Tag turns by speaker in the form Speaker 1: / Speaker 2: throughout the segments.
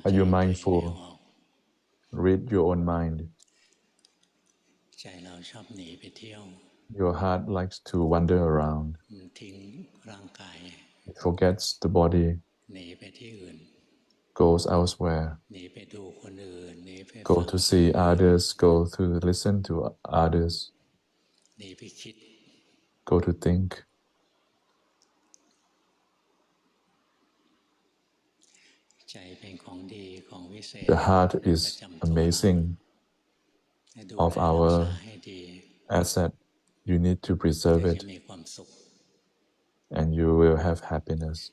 Speaker 1: Are you mindful? Read your own mind. Your heart likes to wander around. It forgets the body, goes elsewhere, go to see others, go to listen to others, go to think. The heart is amazing of our asset. You need to preserve it, and you will have happiness.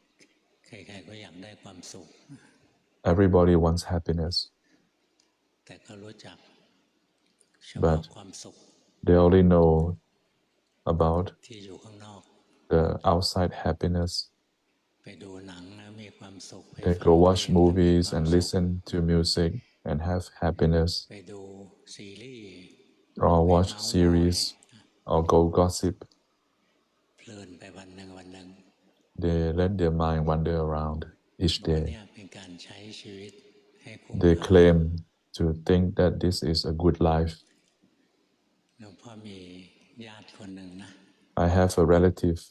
Speaker 1: Everybody wants happiness, but they only know about the outside happiness. They go watch movies and listen to music and have happiness, or watch series, or go gossip. They let their mind wander around each day. They claim to think that this is a good life. I have a relative.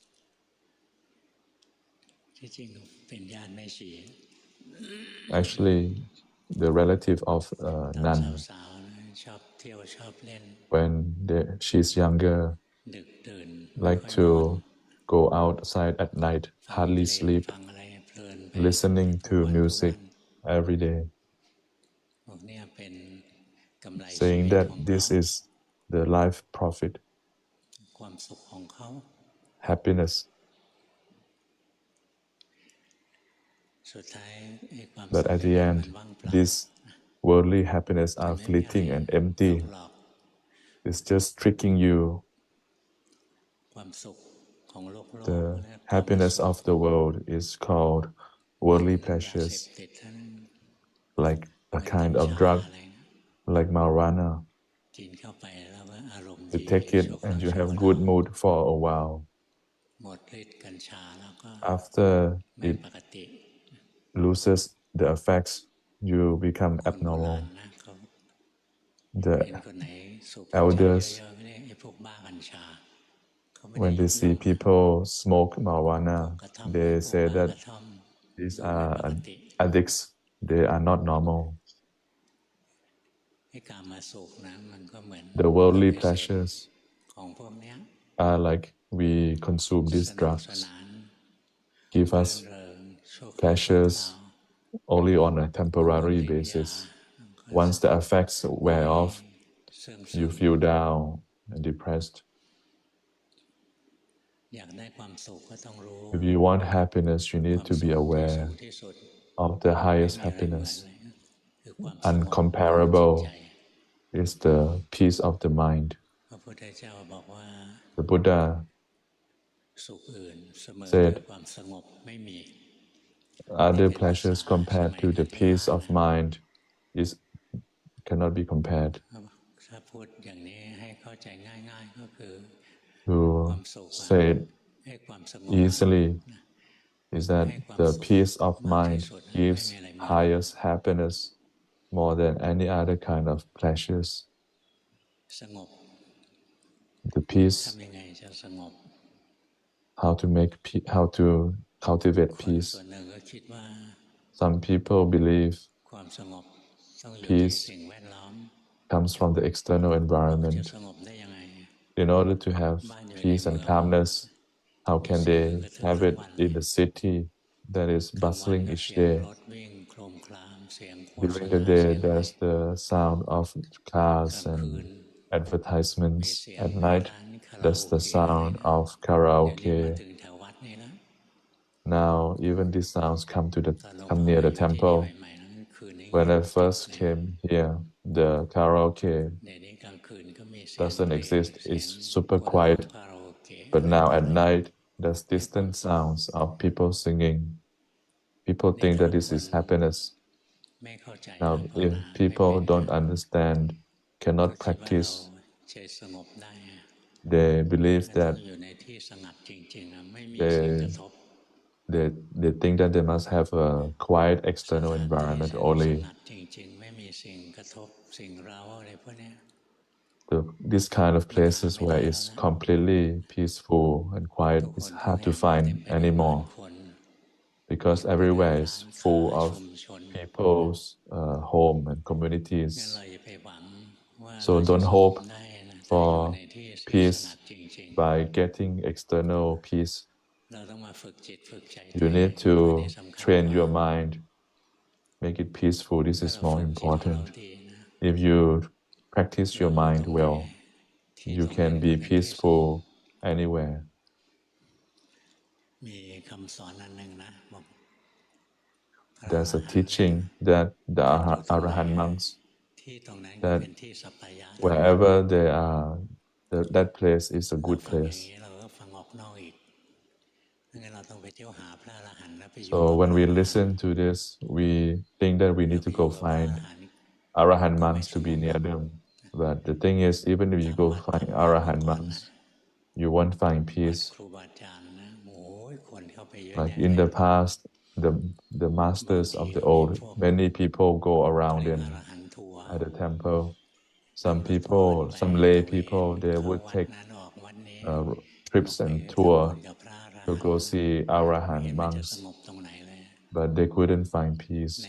Speaker 1: Actually, the relative of nun. When she's younger, like to go outside at night, hardly sleep, listening to music every day, saying that this is the life profit, happiness. But at the end, these worldly happiness are fleeting and empty. It's just tricking you. The happiness of the world is called worldly pleasures, like a kind of drug, like marijuana. You take it and you have good mood for a while. After it loses the effects, you become abnormal. The elders, when they see people smoke marijuana, they say that these are addicts. They are not normal. The worldly pleasures are like we consume these drugs, give us pleasures only on a temporary basis. Once the effects wear off, you feel down and depressed. If you want happiness, you need to be aware of the highest happiness. Uncomparable is the peace of the mind. The Buddha said, other pleasures compared to the peace of mind cannot be compared. To say it easily is that the peace of mind gives highest happiness more than any other kind of pleasures. The peace, how to cultivate peace. Some people believe peace comes from the external environment. In order to have peace and calmness, how can they have it in the city that is bustling each day? During the day, there's the sound of cars and advertisements. At night, there's the sound of karaoke. Now, even these sounds come near the temple. When I first came here, the karaoke doesn't exist. It's super quiet. But now at night, there's distant sounds of people singing. People think that this is happiness. Now, if people don't understand, cannot practice, they believe that they think that they must have a quiet external environment only. This kind of places where it's completely peaceful and quiet is hard to find anymore because everywhere is full of people's home and communities. So don't hope for peace by getting external peace. You need to train your mind, make it peaceful. This is more important. If you practice your mind well, you can be peaceful anywhere. There's a teaching that the Arahant monks, that wherever they are, that place is a good place. So when we listen to this, we think that we need to go find Arahant monks to be near them. But the thing is, even if you go find Arahant monks, you won't find peace. Like in the past, the masters of the old, many people go around them at the temple. Some people, some lay people, they would take uh, trips and tour to go see Arahant monks, but they couldn't find peace.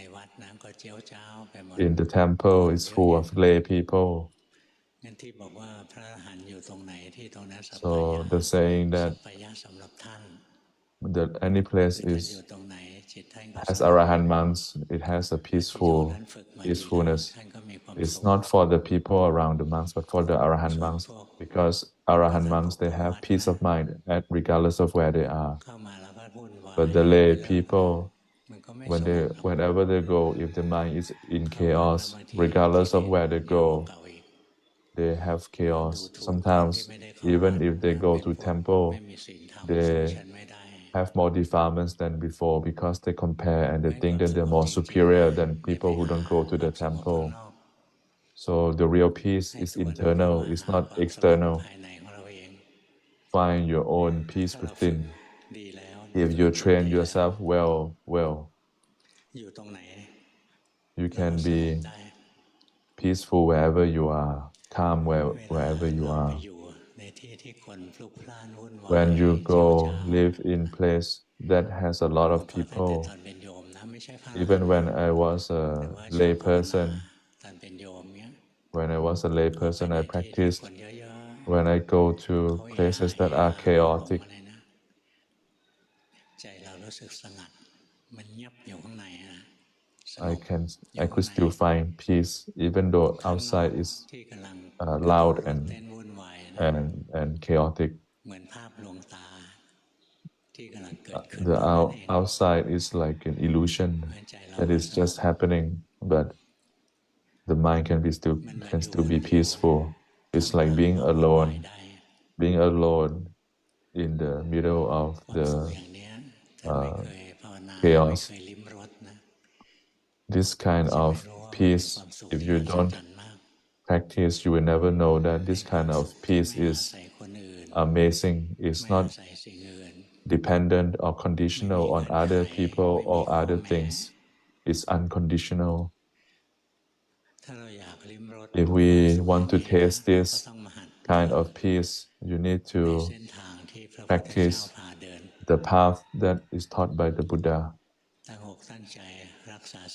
Speaker 1: In the temple, it's full of lay people. So the saying that any place has Arahant monks, it has a peacefulness. It's not for the people around the monks, but for the Arahant monks, because Arahant monks, they have peace of mind regardless of where they are. But the lay people, whenever they go, if the mind is in chaos, regardless of where they go, they have chaos. Sometimes, even if they go to temple, they have more defilements than before because they compare and they think that they're more superior than people who don't go to the temple. So the real peace is internal, it's not external. Find your own peace within. If you train yourself well, you can be peaceful wherever you are, calm wherever you are. When you go live in place that has a lot of people, even when I was a lay person, I practiced. When I go to places that are chaotic, I could still find peace, even though outside is loud and chaotic. The outside is like an illusion that is just happening, but the mind can still be peaceful. It's like being alone in the middle of the chaos. This kind of peace, if you don't practice, you will never know that this kind of peace is amazing. It's not dependent or conditional on other people or other things. It's unconditional. If we want to taste this kind of peace, you need to practice the path that is taught by the Buddha.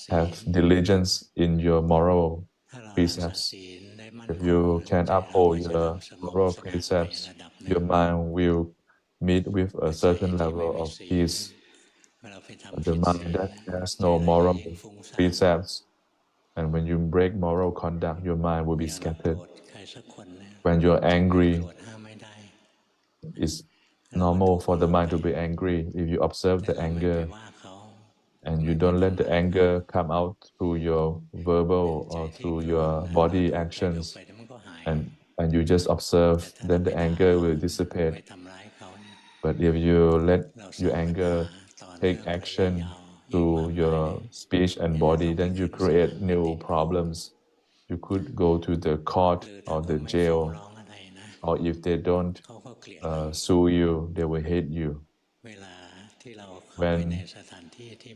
Speaker 1: Have diligence in your moral precepts. If you can uphold your moral precepts, your mind will meet with a certain level of peace. The mind that has no moral precepts, and when you break moral conduct, your mind will be scattered. When you're angry, it's normal for the mind to be angry. If you observe the anger and you don't let the anger come out through your verbal or through your body actions, and you just observe, then the anger will dissipate. But if you let your anger take action through your speech and body, then you create new problems. You could go to the court or the jail, or if they don't sue you, they will hate you. When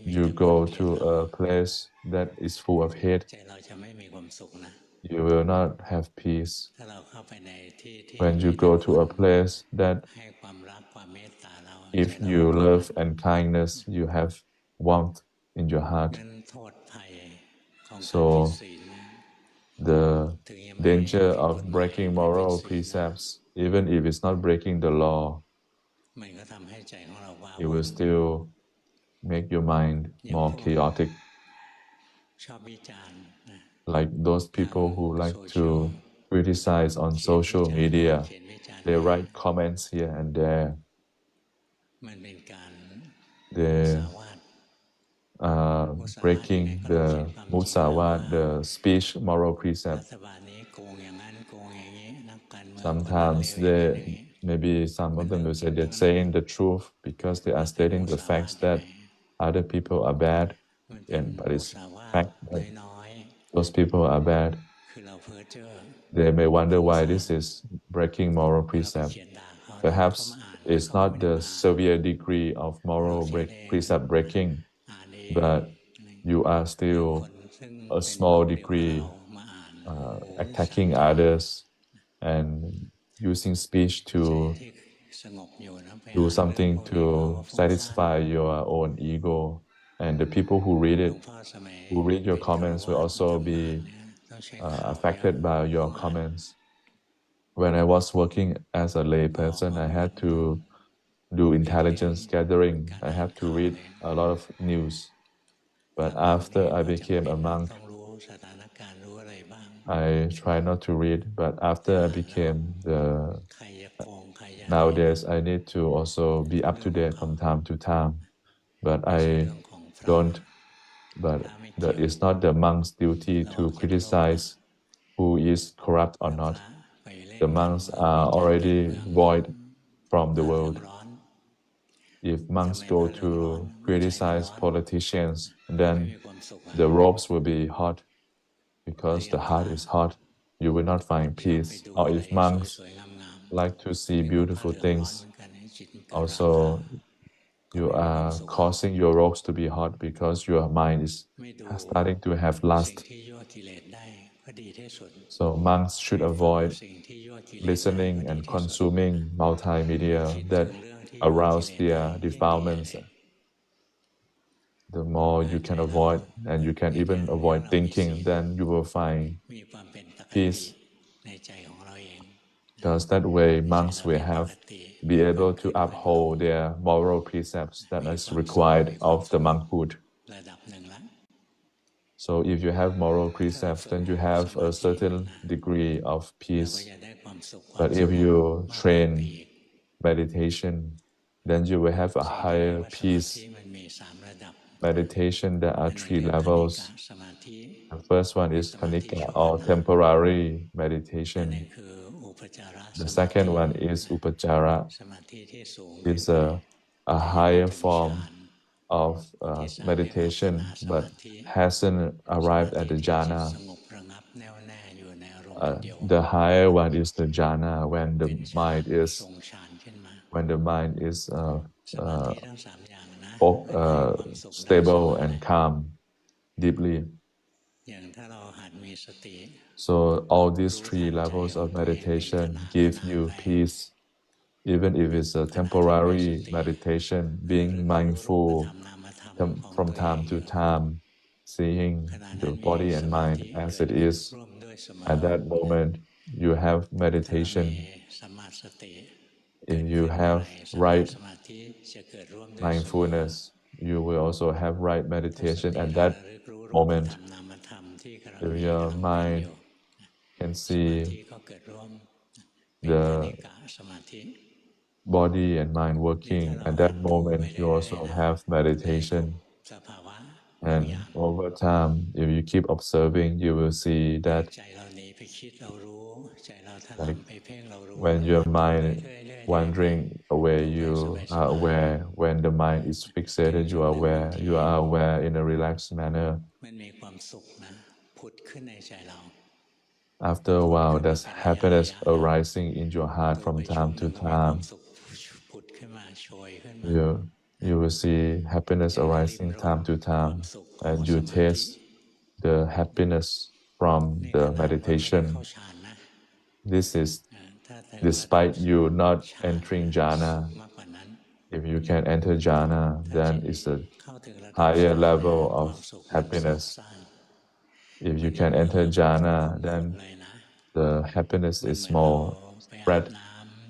Speaker 1: you go to a place that is full of hate, you will not have peace. When you go to a place that if you love and kindness, you have warmth in your heart. So the danger of breaking moral precepts, even if it's not breaking the law, it will still make your mind more chaotic. Like those people who like to criticize on social media, they write comments here and there. They breaking the musawat, the speech moral precept. Sometimes they, maybe some of them will say they're saying the truth because they are stating the facts that other people are bad, but it's fact that those people are bad. They may wonder why this is breaking moral precept. Perhaps it's not the severe degree of moral precept breaking, but you are still a small degree attacking others and using speech to do something to satisfy your own ego. And the people who read it, who read your comments, will also be affected by your comments. When I was working as a lay person, I had to do intelligence gathering. I have to read a lot of news. But after I became a monk, I try not to read. But after I became the nowadays, I need to also be up to date from time to time. But I don't. But that is not the monk's duty to criticize who is corrupt or not. The monks are already void from the world. If monks go to criticize politicians, then the robes will be hot because the heart is hot. You will not find peace. Or if monks like to see beautiful things, also you are causing your robes to be hot because your mind is starting to have lust. So monks should avoid listening and consuming multimedia that arouse their defilements. The more you can avoid, and you can even avoid thinking, then you will find peace. Because that way monks will be able to uphold their moral precepts that is required of the monkhood. So if you have moral precepts, then you have a certain degree of peace. But if you train meditation, then you will have a higher peace. Meditation, there are three levels. The first one is kanika, or temporary meditation. The second one is upachara. It's a higher form of meditation, but hasn't arrived at the jhana. The higher one is the jhana, when the mind is uh, stable and calm deeply. So all these three levels of meditation give you peace, even if it's a temporary meditation, being mindful from time to time, seeing the body and mind as it is. At that moment, you have meditation. If you have right mindfulness, you will also have right meditation at that moment. If your mind can see the body and mind working, at that moment you also have meditation. And over time, if you keep observing, you will see that like when your mind wandering away, you are aware. When the mind is fixated, you are aware. You are aware in a relaxed manner. After a while, there's happiness arising in your heart from time to time. You, you will see happiness arising time to time, and you taste the happiness from the meditation. This is despite you not entering jhana. If you can enter jhana, then it's a higher level of happiness. If you can enter jhana, then the happiness is more spread.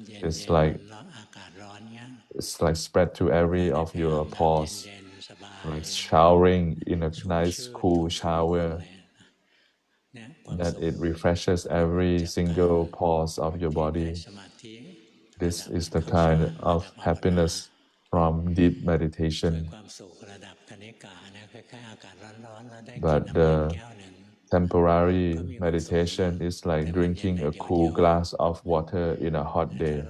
Speaker 1: It's like it's like spread to every of your pores, like showering in a nice cool shower that it refreshes every single pores of your body. This is the kind of happiness from deep meditation. But the temporary meditation is like drinking a cool glass of water in a hot day.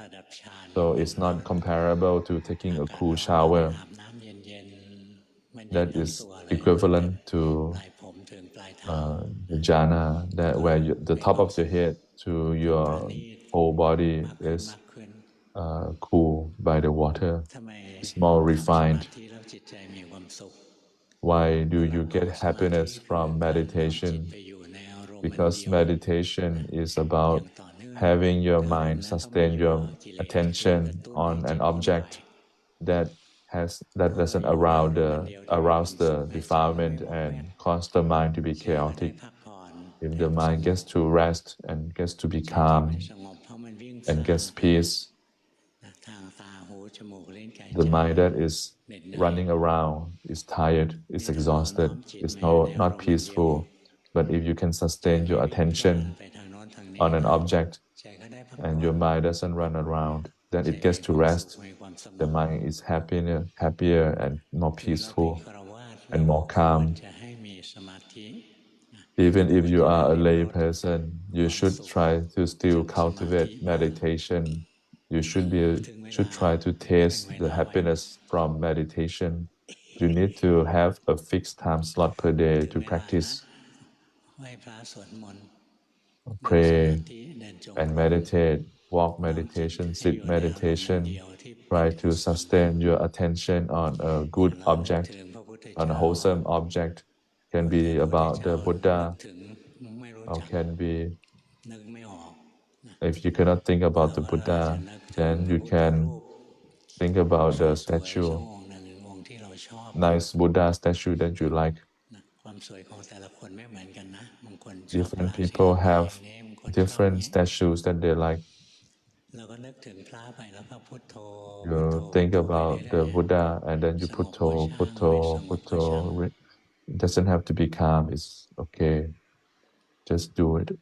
Speaker 1: So it's not comparable to taking a cool shower. That is equivalent to the jhana, that where the top of the head to your whole body is cool by the water. It's more refined. Why do you get happiness from meditation? Because meditation is about having your mind sustain your attention on an object that doesn't arouse the defilement and cause the mind to be chaotic. If the mind gets to rest and gets to be calm and gets peace, the mind that is running around is tired, is exhausted, is not peaceful. But if you can sustain your attention on an object and your mind doesn't run around, then it gets to rest. The mind is happier and more peaceful and more calm. Even if you are a lay person, you should try to still cultivate meditation. You should try to taste the happiness from meditation. You need to have a fixed time slot per day to practice, pray, and meditate, walk meditation, sit meditation. Try to sustain your attention on a good object, on a wholesome object. Can be about the Buddha, or can be, if you cannot think about the Buddha, then you can think about the statue, nice Buddha statue that you like. Different people have different statues that they like. You think about the Buddha and then you putto, putto, putto. It doesn't have to be calm. It's okay. Just do it.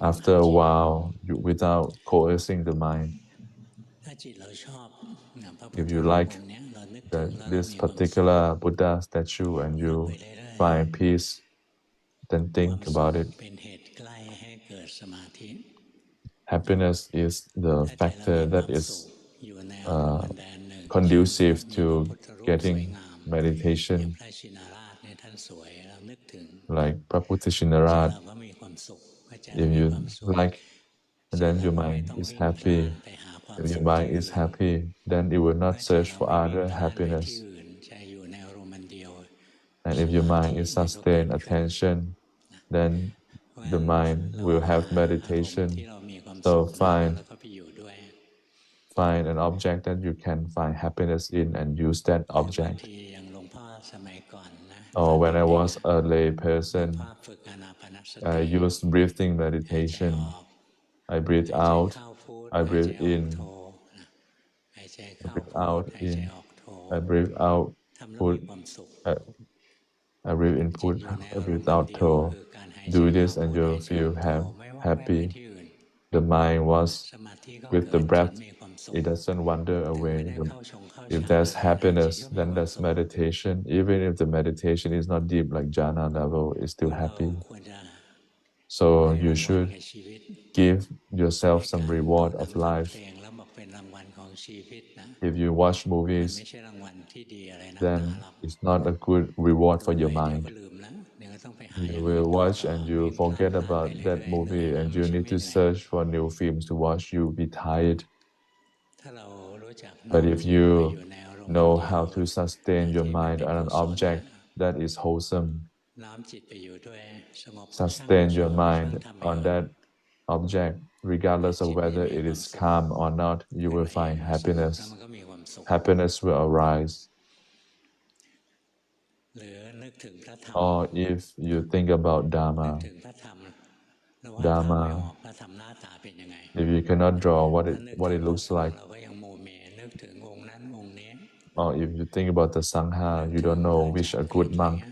Speaker 1: After a while, without coercing the mind, if you like this particular Buddha statue and you find peace, then think about it. Happiness is the factor that is conducive to getting meditation. Like Praputi Shinarad, if you like, then your mind is happy. If your mind is happy, then it will not search for other happiness. And if your mind is sustained attention, then the mind will have meditation. So find an object that you can find happiness in and use that object. Or when I was a lay person, I used breathing meditation. I breathe out, I breathe in, I breathe out in, I breathe out, put, I, I breathe in, put, I breathe out, to do this and you'll feel happy. The mind was with the breath, it doesn't wander away. If there's happiness, then there's meditation. Even if the meditation is not deep like jhana level, it's still happy. So you should give yourself some reward of life. If you watch movies, then it's not a good reward for your mind. You will watch and you forget about that movie and you need to search for new films to watch. You'll be tired. But if you know how to sustain your mind on an object that is wholesome, sustain your mind on that object, regardless of whether it is calm or not, you will find happiness. Happiness will arise. Or if you think about Dharma, Dharma, if you cannot draw what it looks like, or if you think about the Sangha, you don't know which a good monk,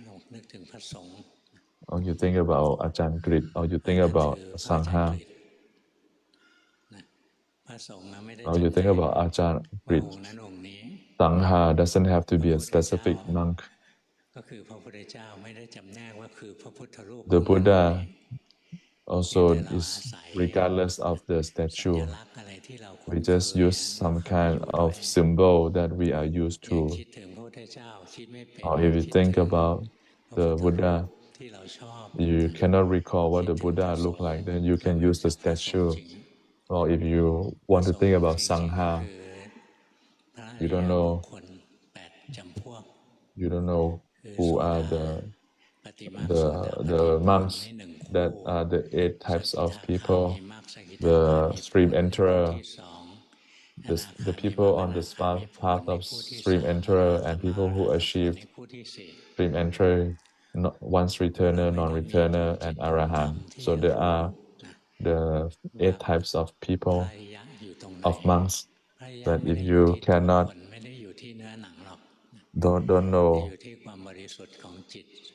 Speaker 1: or you think about Ajahn Grit, or you think about Sangha, or you think about Ajahn Grit. Sangha doesn't have to be a specific monk. The Buddha also is regardless of the statue. We just use some kind of symbol that we are used to. Or if you think about the Buddha, you cannot recall what the Buddha looked like, then you can use the statue. Or if you want to think about Sangha, you don't know who are the monks that are the 8 types of people, the stream enterer, the people on the path of stream enterer, and people who achieved stream entry, once returner, non-returner, and arahant. So there are the 8 types of people, of monks, that if you cannot, don't know,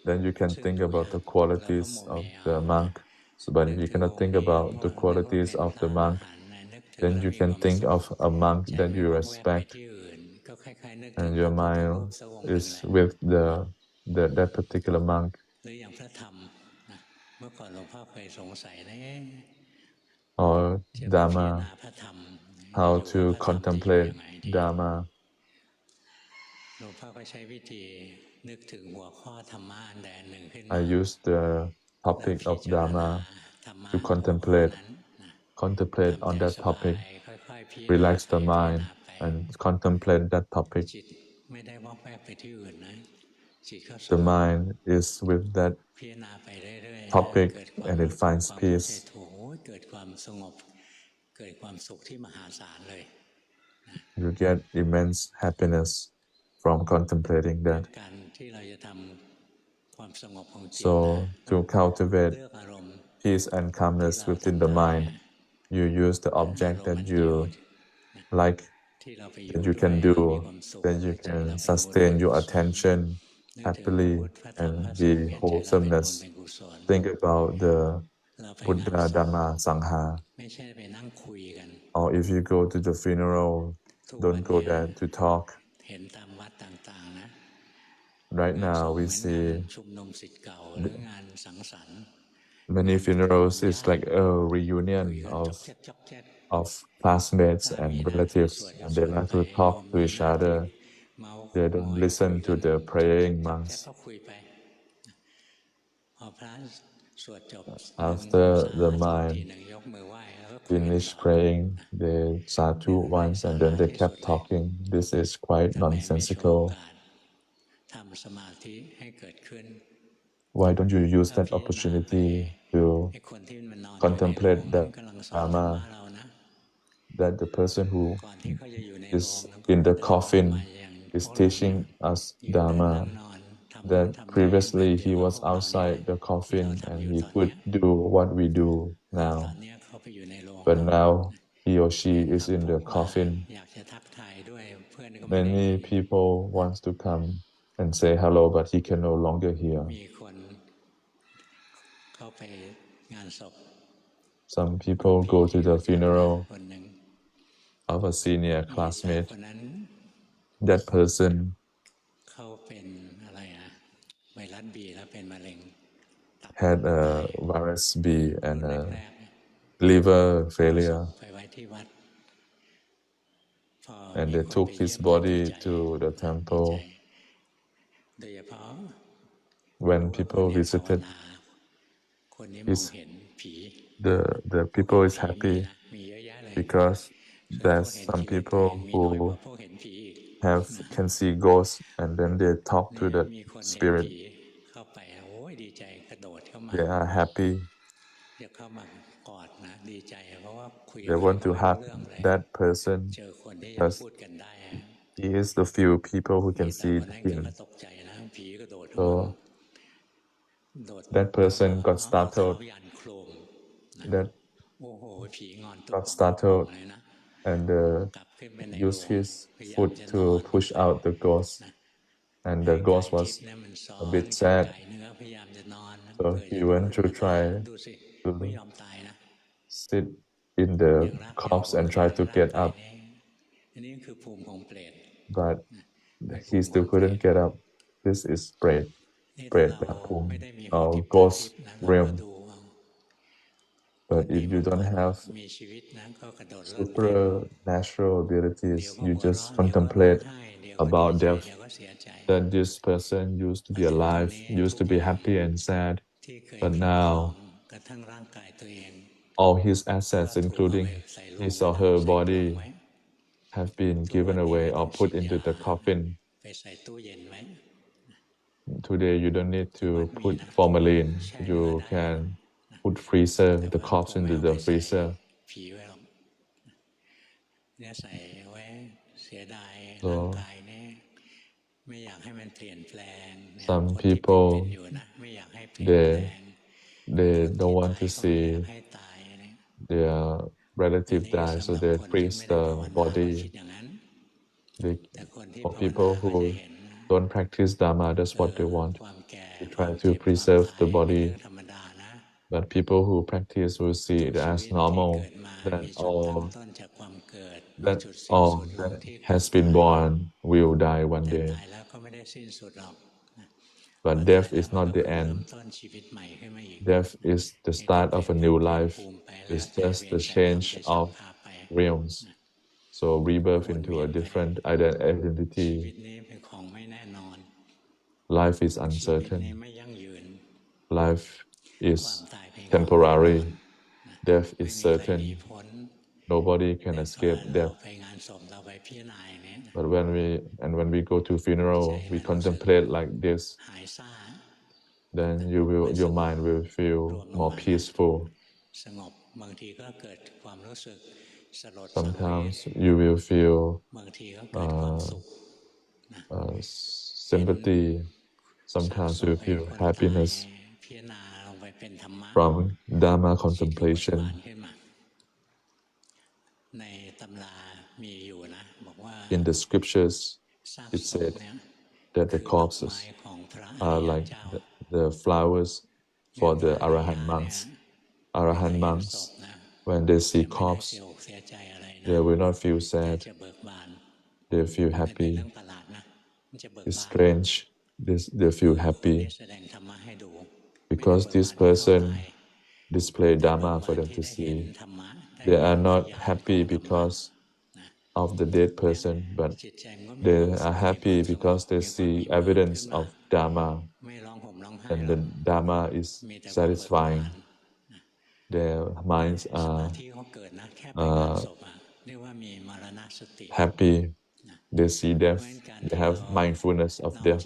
Speaker 1: then you can think about the qualities of the monk. So, but if you cannot think about the qualities of the monk, then you can think of a monk that you respect, and your mind is with that particular monk. Or Dharma, how to contemplate Dharma. I use the topic of Dharma to contemplate on that topic, relax the mind and contemplate that topic. The mind is with that topic and it finds peace. You get immense happiness from contemplating that. So to cultivate peace and calmness within the mind, you use the object that you like, that you can do, that you can sustain your attention happily and be wholesomeness. Think about the Buddha, Dhamma, Sangha. Or if you go to the funeral, don't go there to talk. Right now we see many funerals. It's like a reunion of classmates and relatives, and they like to talk to each other. They don't listen to the praying monks. After the mind finished praying, they sadhu once and then they kept talking. This is quite nonsensical. Why don't you use that opportunity to contemplate the Dharma, that the person who is in the coffin is teaching us Dharma, that previously he was outside the coffin and he could do what we do now. But now he or she is in the coffin. Many people want to come and say hello, but he can no longer hear. Some people go to the funeral of a senior classmate. That person had a virus B and a liver failure, and they took his body to the temple. When people visited, the people is happy because there's some people who can see ghosts and then they talk to the spirit. They are happy. They want to hug that person because he is the few people who can see him. So that person got startled. That got startled and used his foot to push out the ghost. And the ghost was a bit sad. So he went to try to sit in the corpse and try to get up. But he still couldn't get up. This is Pum, or ghost realm. But if you don't have supernatural abilities, you just contemplate about death. That this person used to be alive, used to be happy and sad, but now all his assets, including his or her body, have been given away or put into the coffin. Today, you don't need to put formalin. You can put freezer, the corpse into the freezer. So, some people, they don't want to see their relative die, so they freeze the body. For people who don't practice Dharma, that's what they want. They try to preserve the body. But people who practice will see it as normal, that all that has been born will die one day. But death is not the end. Death is the start of a new life. It's just the change of realms. So rebirth into a different identity. Life is uncertain. Life is temporary. Death is certain. Nobody can escape death. But when we go to funeral, we contemplate like this, then your mind will feel more peaceful. Sometimes you will feel sympathy. Sometimes you feel happiness from Dharma contemplation. In the scriptures, it said that the corpses are like the flowers for the Arahant monks. Arahant monks, when they see corpse, they will not feel sad. They feel happy. It's strange. They feel happy because this person display Dharma for them to see. They are not happy because of the dead person, but they are happy because they see evidence of Dharma, and the Dharma is satisfying. Their minds are happy. They see death. They have mindfulness of death.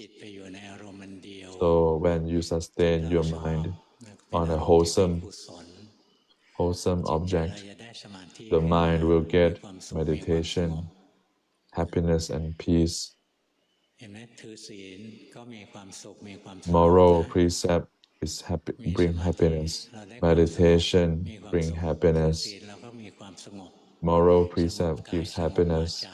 Speaker 1: So when you sustain your mind on a wholesome object, the mind will get meditation, happiness, and peace. Moral precept is bring happiness. Meditation bring happiness. Moral precept gives happiness.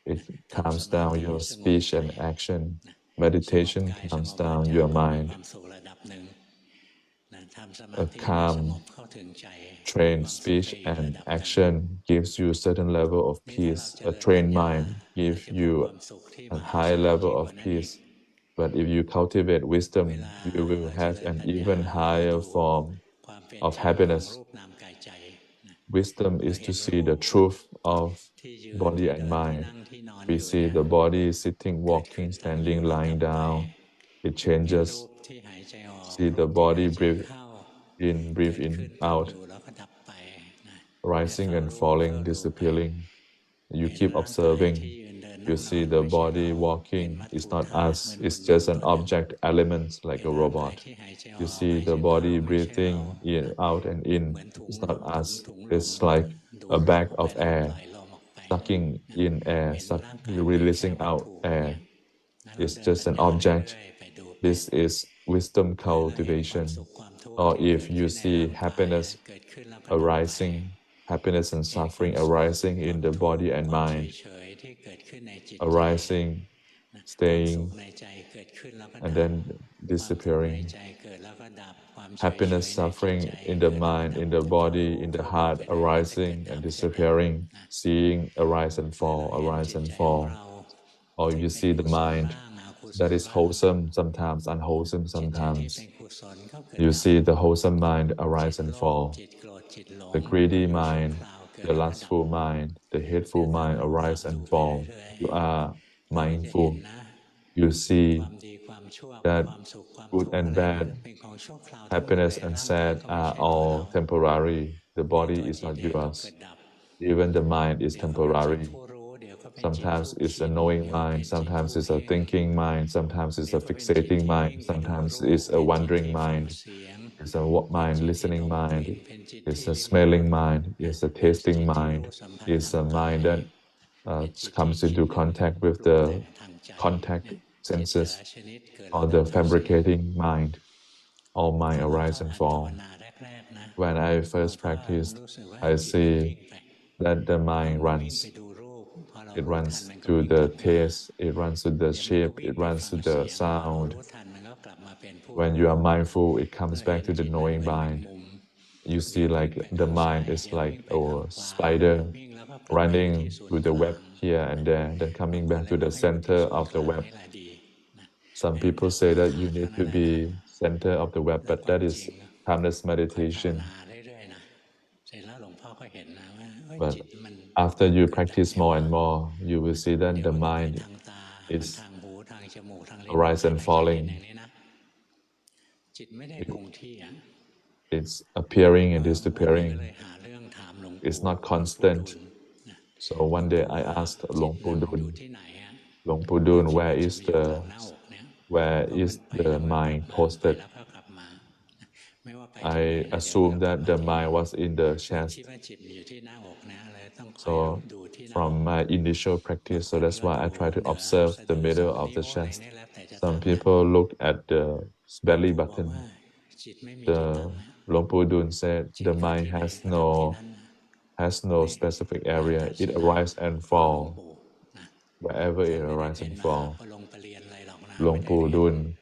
Speaker 1: It calms down your speech and action. Meditation calms down your mind. A calm, trained speech and action gives you a certain level of peace. A trained mind gives you a high level of peace. But if you cultivate wisdom, you will have an even higher form of happiness. Wisdom is to see the truth of body and mind. We see the body sitting, walking, standing, lying down. It changes. See the body breathe in, out. rising and falling, disappearing. You keep observing. You see the body walking. It's not us. It's just an object element like a robot. You see the body breathing in, out and in. It's not us. It's like a bag of air, sucking in air, releasing out air. It's just an object. This is wisdom cultivation. Or if you see happiness arising, happiness and suffering arising in the body and mind, arising, staying, and then disappearing. Happiness, suffering in the mind, in the body, in the heart, arising and disappearing, seeing arise and fall, arise and fall. Or you see the mind that is wholesome sometimes, unwholesome sometimes. You see the wholesome mind arise and fall. The greedy mind, the lustful mind, the hateful mind arise and fall. You are mindful. You see that good and bad, happiness and sad are all temporary. The body is not yours. Even the mind is temporary. Sometimes it's a knowing mind, sometimes it's a thinking mind, sometimes it's a fixating mind, sometimes it's a wandering mind, it's a mind listening mind, it's a smelling mind, it's a tasting mind, it's a mind that comes into contact with the contact senses, or the fabricating mind. All mind arise and fall. When I first practiced, I see that the mind runs. It runs to the taste, it runs to the shape, it runs to the sound. When you are mindful, it comes back to the knowing mind. You see like the mind is like a spider running through the web here and there, then coming back to the center of the web. Some people say that you need to be center of the web, but that is timeless meditation. But after you practice more and more, you will see that the mind is arise and falling. It's appearing and disappearing. It's not constant. So one day I asked Luangpu Dun, Luangpu Dun, where is the mind posted? I assumed that the mind was in the chest. So from my initial practice, so that's why I try to observe the middle of the chest. Some people look at the belly button. The Luangpu Dun said the mind has no specific area. It arises and falls wherever it arises and falls. Luangpu Dun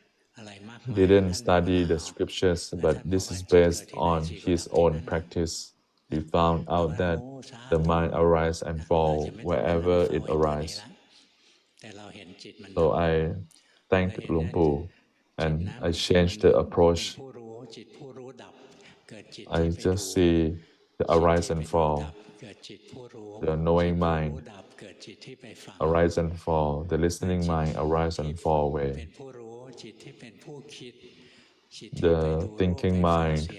Speaker 1: didn't study the scriptures, but this is based on his own practice. He found out that the mind arises and falls wherever it arises. So I thanked Luangpu and I changed the approach. I just see the arise and fall, the knowing mind arise and fall, the listening mind arise and fall away. The thinking mind,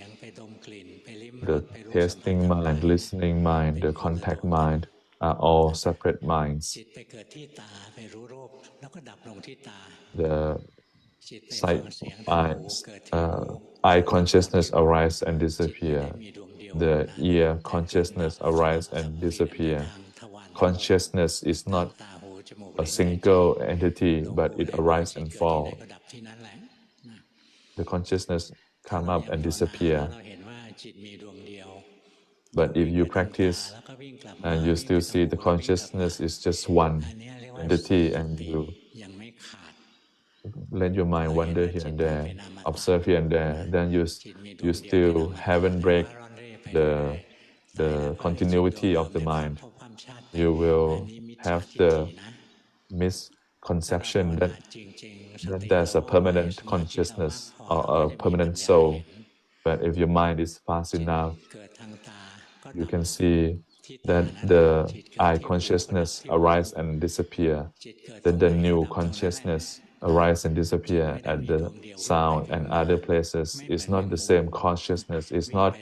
Speaker 1: the tasting mind, listening mind, the contact mind are all separate minds. The sight, eye consciousness arise and disappear. The ear consciousness arise and disappear. Consciousness is not a single entity, but it arises and falls. The consciousness come up and disappear. But if you practice and you still see the consciousness is just one entity, and you let your mind wander here and there, observe here and there, then you still haven't break the continuity of the mind. You will have the misconception that there's a permanent consciousness or a permanent soul. But if your mind is fast enough, you can see that the eye consciousness arise and disappear. Then the new consciousness arise and disappear at the sound and other places. It's not the same consciousness. It's not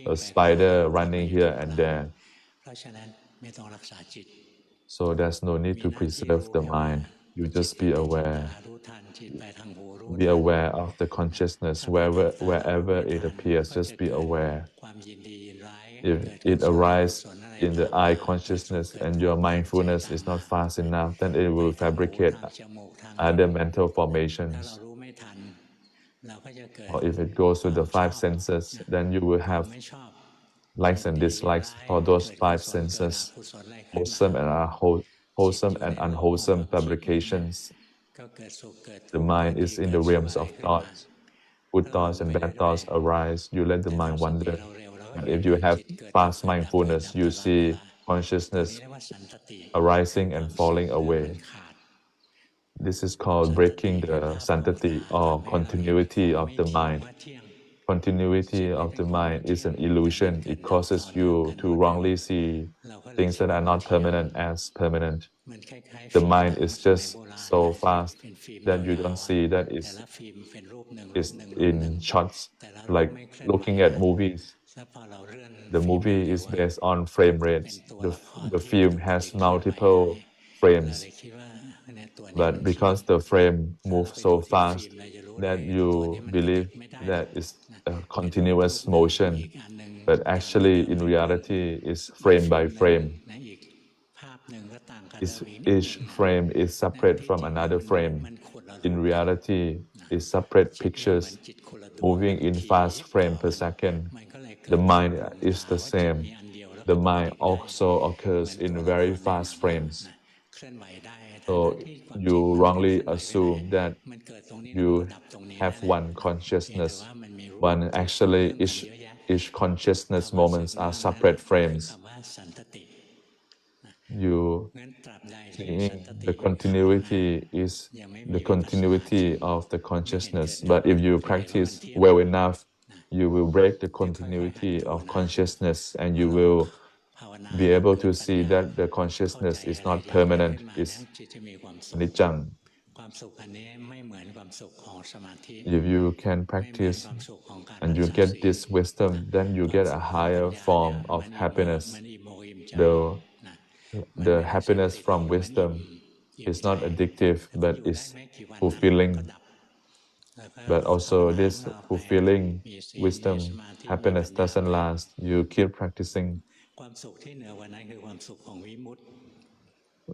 Speaker 1: a spider running here and there. So there's no need to preserve the mind. You just be aware. Be aware of the consciousness wherever it appears. Just be aware. If it arises in the eye consciousness and your mindfulness is not fast enough, then it will fabricate other mental formations. Or if it goes to the five senses, then you will have likes and dislikes for those five senses, wholesome and unwholesome fabrications. The mind is in the realms of thoughts. Good thoughts and bad thoughts arise, you let the mind wander. But if you have fast mindfulness, you see consciousness arising and falling away. This is called breaking the santati or continuity of the mind. Continuity of the mind is an illusion. It causes you to wrongly see things that are not permanent as permanent. The mind is just so fast that you don't see that it's in shots, like looking at movies. The movie is based on frame rates. The film has multiple frames, but because the frame moves so fast that you believe that it's a continuous motion, but actually in reality it's frame by frame. Each frame is separate from another frame. In reality, it's separate pictures moving in fast frame per second. The mind is the same. The mind also occurs in very fast frames. So you wrongly assume that you have one consciousness, when actually each consciousness moments are separate frames. You seeing the continuity is the continuity of the consciousness. But if you practice well enough, you will break the continuity of consciousness and you will be able to see that the consciousness is not permanent, it's anicca. If you can practice and you get this wisdom, then you get a higher form of happiness. The happiness from wisdom is not addictive, but is fulfilling. But also this fulfilling wisdom, happiness doesn't last. You keep practicing.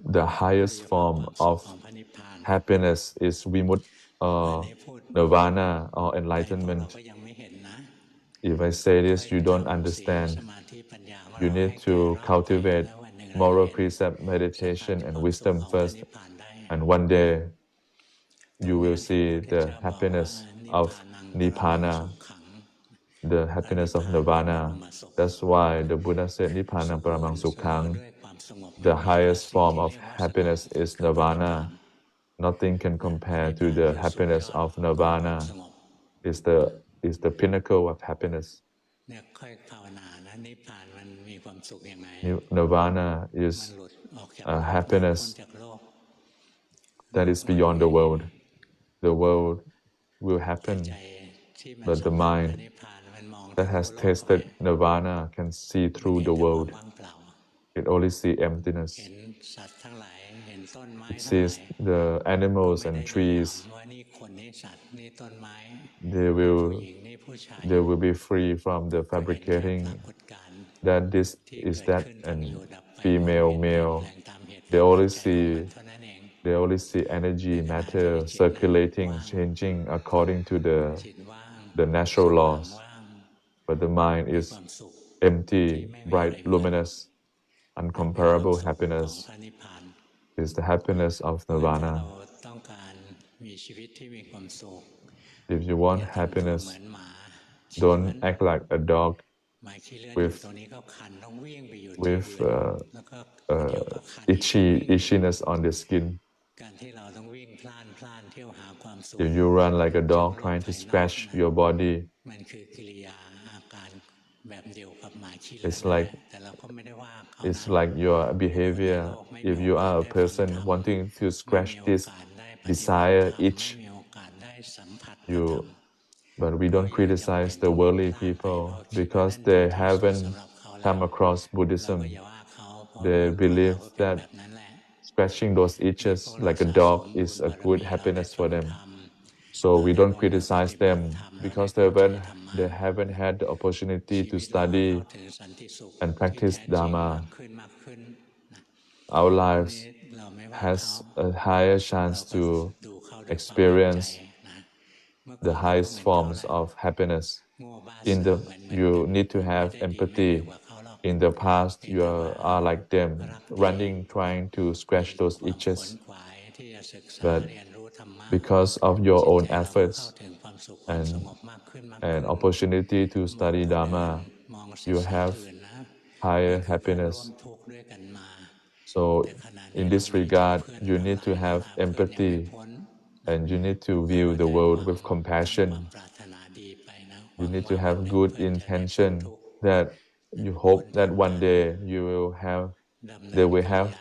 Speaker 1: The highest form of happiness is vimut, or nirvana, or enlightenment. If I say this, you don't understand. You need to cultivate moral precept, meditation, and wisdom first. And one day, you will see the happiness of Nibbana, the happiness of Nirvana. That's why the Buddha said, Nibbana paramang sukhang. The highest form of happiness is Nirvana. Nothing can compare to the happiness of Nirvana. It's the pinnacle of happiness. Nirvana is a happiness that is beyond the world. The world will happen, but the mind that has tasted Nirvana can see through the world. It only sees emptiness. It sees the animals and trees. They will be free from the fabricating that this is that and female, male. They only see energy, matter circulating, changing according to the natural laws. But the mind is empty, bright, luminous, uncomparable happiness. Is the happiness of Nirvana. If you want happiness, don't act like a dog with itchiness on the skin. If you run like a dog trying to scratch your body, It's like your behavior. If you are a person wanting to scratch this desire itch, but we don't criticize the worldly people because they haven't come across Buddhism. They believe that scratching those itches like a dog is a good happiness for them. So we don't criticize them because they haven't had the opportunity to study and practice Dharma. Our lives has a higher chance to experience the highest forms of happiness. You need to have empathy. In the past, you are like them, running, trying to scratch those itches. But because of your own efforts and opportunity to study Dharma, you have higher happiness. So in this regard, you need to have empathy and you need to view the world with compassion. You need to have good intention that you hope that one day they will have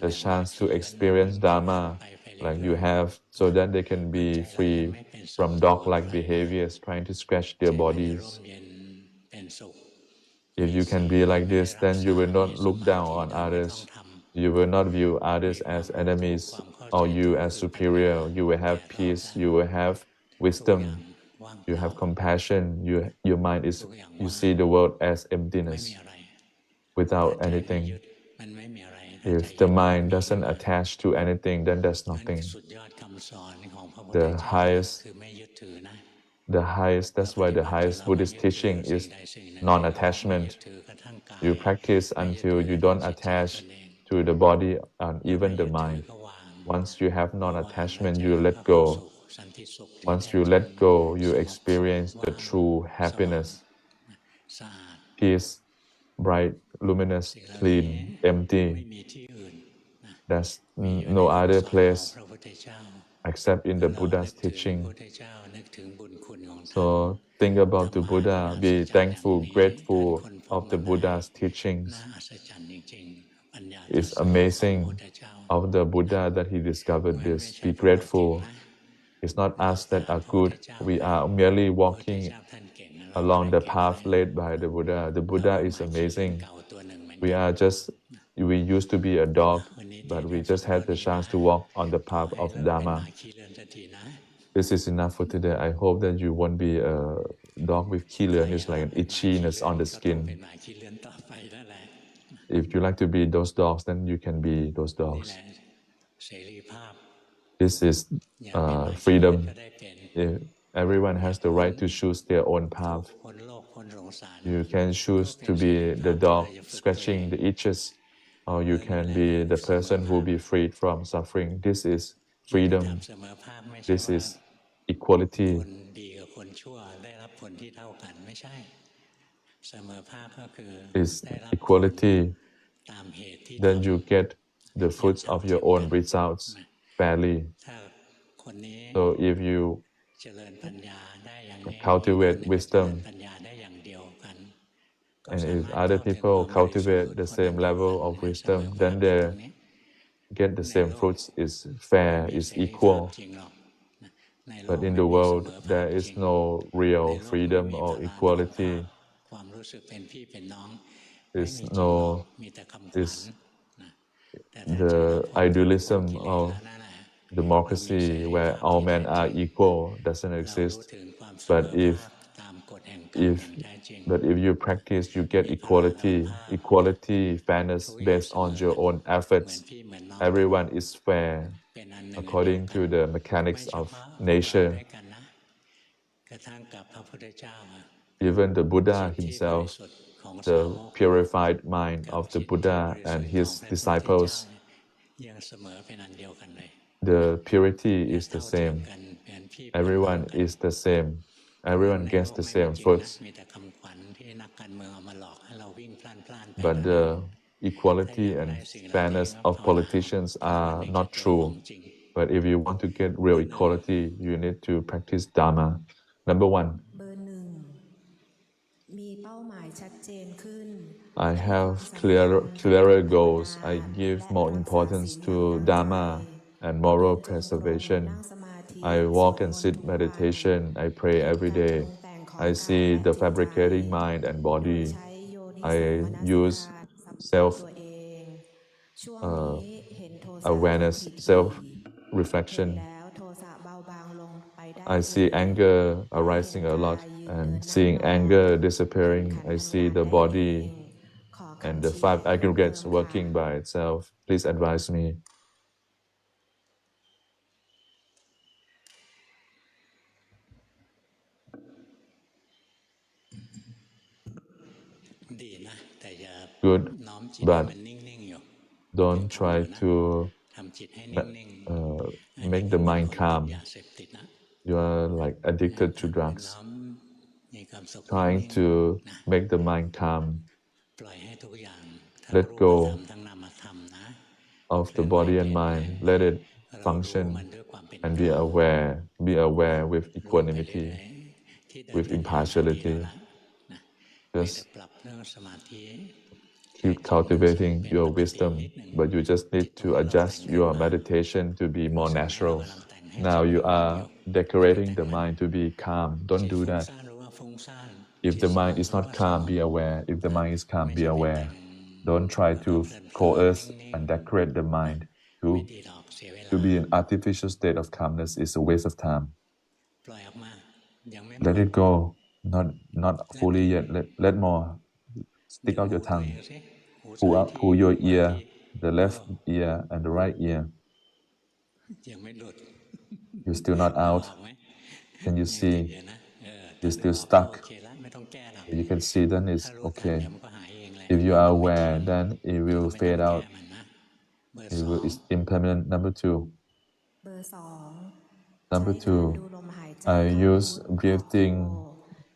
Speaker 1: the chance to experience Dharma like you have, so that they can be free from dog-like behaviors trying to scratch their bodies. If you can be like this, then you will not look down on others. You will not view others as enemies or you as superior. You will have peace. You will have wisdom. You have compassion. Your mind is, you see the world as emptiness without anything. If the mind doesn't attach to anything, then there's nothing. The highest, that's why the highest Buddhist teaching is non-attachment. You practice until you don't attach to the body and even the mind. Once you have non-attachment, you let go. Once you let go, you experience the true happiness, peace, bright, luminous, clean, empty. There's no other place except in the Buddha's teaching. So think about the Buddha, be thankful, grateful of the Buddha's teachings. It's amazing of the Buddha that he discovered this. Be grateful. It's not us that are good. We are merely walking along the path laid by the Buddha. The Buddha is amazing. We used to be a dog, but we just had the chance to walk on the path of Dharma. This is enough for today. I hope that you won't be a dog with Kileun. It's like an itchiness on the skin. If you like to be those dogs, then you can be those dogs. This is freedom. Everyone has the right to choose their own path. You can choose to be the dog scratching the itches, or you can be the person who will be freed from suffering. This is freedom. This is equality. Is equality. Then you get the fruits of your own results fairly. So if you cultivate wisdom, and if other people cultivate the same level of wisdom, then they get the same fruits. Is fair, is equal. But in the world, there is no real freedom or equality. Is the idealism of democracy where all men are equal doesn't exist. But if you practice, you get equality, fairness based on your own efforts. Everyone is fair according to the mechanics of nature. Even the Buddha himself, the purified mind of the Buddha and his disciples, the purity is the same. Everyone is the same. Everyone gets the same fruits. But the equality and fairness of politicians are not true. But if you want to get real equality, you need to practice Dharma. Number one. I have clearer goals. I give more importance to Dharma and moral preservation. I walk and sit meditation. I pray every day. I see the fabricating mind and body. I use self uh, awareness, self reflection. I see anger arising a lot, and seeing anger disappearing, I see the body and the five aggregates working by itself. Please advise me.
Speaker 2: ดีนะแต่อย่า
Speaker 1: Good,
Speaker 2: น้อมจิตให้
Speaker 1: but
Speaker 2: มันนิ่งๆอยู่ถือ
Speaker 1: don't
Speaker 2: ธงอ
Speaker 1: try
Speaker 2: ยู่นะ
Speaker 1: to
Speaker 2: ทำจิตให้นิ่งอย่า
Speaker 1: make
Speaker 2: ง
Speaker 1: the
Speaker 2: นี้มี
Speaker 1: mind
Speaker 2: คนติด
Speaker 1: calm.
Speaker 2: ยาเสพติดนะ
Speaker 1: You are like addicted to
Speaker 2: น้
Speaker 1: drugs.
Speaker 2: อมมีความสุข
Speaker 1: Trying
Speaker 2: นิ่ง
Speaker 1: to
Speaker 2: ๆนะ
Speaker 1: make the mind calm.
Speaker 2: ปล่อยให้ทุกอย่างทั้ง
Speaker 1: Let
Speaker 2: รูปธรรม
Speaker 1: go
Speaker 2: ทั้งนามธรรมนะ
Speaker 1: of
Speaker 2: เคลื่
Speaker 1: the
Speaker 2: อนไหว
Speaker 1: body
Speaker 2: เป
Speaker 1: and
Speaker 2: ลี่ยนแปล
Speaker 1: mind.
Speaker 2: งไป
Speaker 1: Let it
Speaker 2: เรารู้มัน
Speaker 1: function
Speaker 2: ด้วยความเป็น
Speaker 1: and
Speaker 2: ก
Speaker 1: be
Speaker 2: ลาง
Speaker 1: aware. Be aware with
Speaker 2: รู้ไปเรื่
Speaker 1: equanimity,
Speaker 2: อยๆที่เดิน
Speaker 1: with
Speaker 2: ปัญญามาดีแล้ว
Speaker 1: impartiality.
Speaker 2: ล่ะนะเพียงแต่
Speaker 1: Just
Speaker 2: ปรับเรื่องสมาธิให้
Speaker 1: keep
Speaker 2: จิตมันสงบ
Speaker 1: cultivating
Speaker 2: เป็น
Speaker 1: your
Speaker 2: ปกติ
Speaker 1: wisdom,
Speaker 2: นิดหนึ่ง
Speaker 1: but you just
Speaker 2: จิ
Speaker 1: need
Speaker 2: ตตรง
Speaker 1: to
Speaker 2: นี้เราแต่ง
Speaker 1: adjust
Speaker 2: ขึ้น
Speaker 1: your
Speaker 2: มา
Speaker 1: meditation to be
Speaker 2: รู้
Speaker 1: more
Speaker 2: สึกไหมเรา
Speaker 1: natural.
Speaker 2: กำลังแต่งให้จิ
Speaker 1: Now
Speaker 2: ต
Speaker 1: you
Speaker 2: นิ่งๆอ
Speaker 1: are
Speaker 2: ยู่เรา
Speaker 1: decorating
Speaker 2: แต่ง
Speaker 1: the
Speaker 2: มัน
Speaker 1: mind to be calm. Don't
Speaker 2: จิต
Speaker 1: do
Speaker 2: ฟุ้ง
Speaker 1: that.
Speaker 2: ซ่านรู้ว่าฟุ้งซ่าน
Speaker 1: If
Speaker 2: จิต
Speaker 1: the
Speaker 2: สง
Speaker 1: mind
Speaker 2: บ
Speaker 1: is
Speaker 2: รู้
Speaker 1: not
Speaker 2: ว่าสง
Speaker 1: calm,
Speaker 2: บ
Speaker 1: be aware. If the
Speaker 2: นะ
Speaker 1: mind is calm,
Speaker 2: ไม่
Speaker 1: be
Speaker 2: ใช่ไปแต่
Speaker 1: aware.
Speaker 2: ง
Speaker 1: Don't try
Speaker 2: แล้ว
Speaker 1: to
Speaker 2: ก็เพลิน
Speaker 1: coerce
Speaker 2: ๆนิ่ง
Speaker 1: and decorate the
Speaker 2: ๆนะ
Speaker 1: mind
Speaker 2: ไม่
Speaker 1: to
Speaker 2: ดีหรอกเสียเว
Speaker 1: to
Speaker 2: ลา
Speaker 1: be an artificial state of calmness is a waste of time.
Speaker 2: ปล่อยออกมายังไม่หม
Speaker 1: Let
Speaker 2: ด
Speaker 1: it go. Not
Speaker 2: แลบ
Speaker 1: fully
Speaker 2: ลิ้น
Speaker 1: yet. Let more.
Speaker 2: ดึ
Speaker 1: Stick
Speaker 2: ง
Speaker 1: out
Speaker 2: หู
Speaker 1: your
Speaker 2: ตัวเอ
Speaker 1: tongue.
Speaker 2: งสิหู
Speaker 1: Pull
Speaker 2: ซ้าย
Speaker 1: up,
Speaker 2: ที
Speaker 1: pull
Speaker 2: หู
Speaker 1: your
Speaker 2: ขวา
Speaker 1: ear,
Speaker 2: ที
Speaker 1: the left ear and the right ear.
Speaker 2: ยังไม่หลุด
Speaker 1: You're still not
Speaker 2: นึกอ
Speaker 1: out.
Speaker 2: อกไหม
Speaker 1: Can you
Speaker 2: ยังติด
Speaker 1: see?
Speaker 2: อยู่นะถ้า
Speaker 1: You're
Speaker 2: นึก
Speaker 1: still
Speaker 2: ออกก็โอ
Speaker 1: stuck.
Speaker 2: เคแล้วไม่ต้องแก้หรอก
Speaker 1: You can see, then
Speaker 2: ถ้า
Speaker 1: it's
Speaker 2: รู้ทัน
Speaker 1: okay.
Speaker 2: เดี๋ยวมันก็หายเองแหละ
Speaker 1: If
Speaker 2: เพ
Speaker 1: you
Speaker 2: ราะ
Speaker 1: are
Speaker 2: มันไม่เที่
Speaker 1: aware,
Speaker 2: ยง
Speaker 1: then it
Speaker 2: เรา
Speaker 1: will
Speaker 2: ก็ไม่ต้อง
Speaker 1: fade
Speaker 2: แก้
Speaker 1: out.
Speaker 2: มันนะเบอร์
Speaker 1: It
Speaker 2: สอ
Speaker 1: will,
Speaker 2: ง
Speaker 1: it's impermanent. Number two.
Speaker 3: เบอร์สองใช้
Speaker 1: Number
Speaker 3: การดู
Speaker 1: two,
Speaker 3: ลมหายใจ
Speaker 1: I
Speaker 3: เข้า
Speaker 1: use
Speaker 3: พุทออกโท
Speaker 1: breathing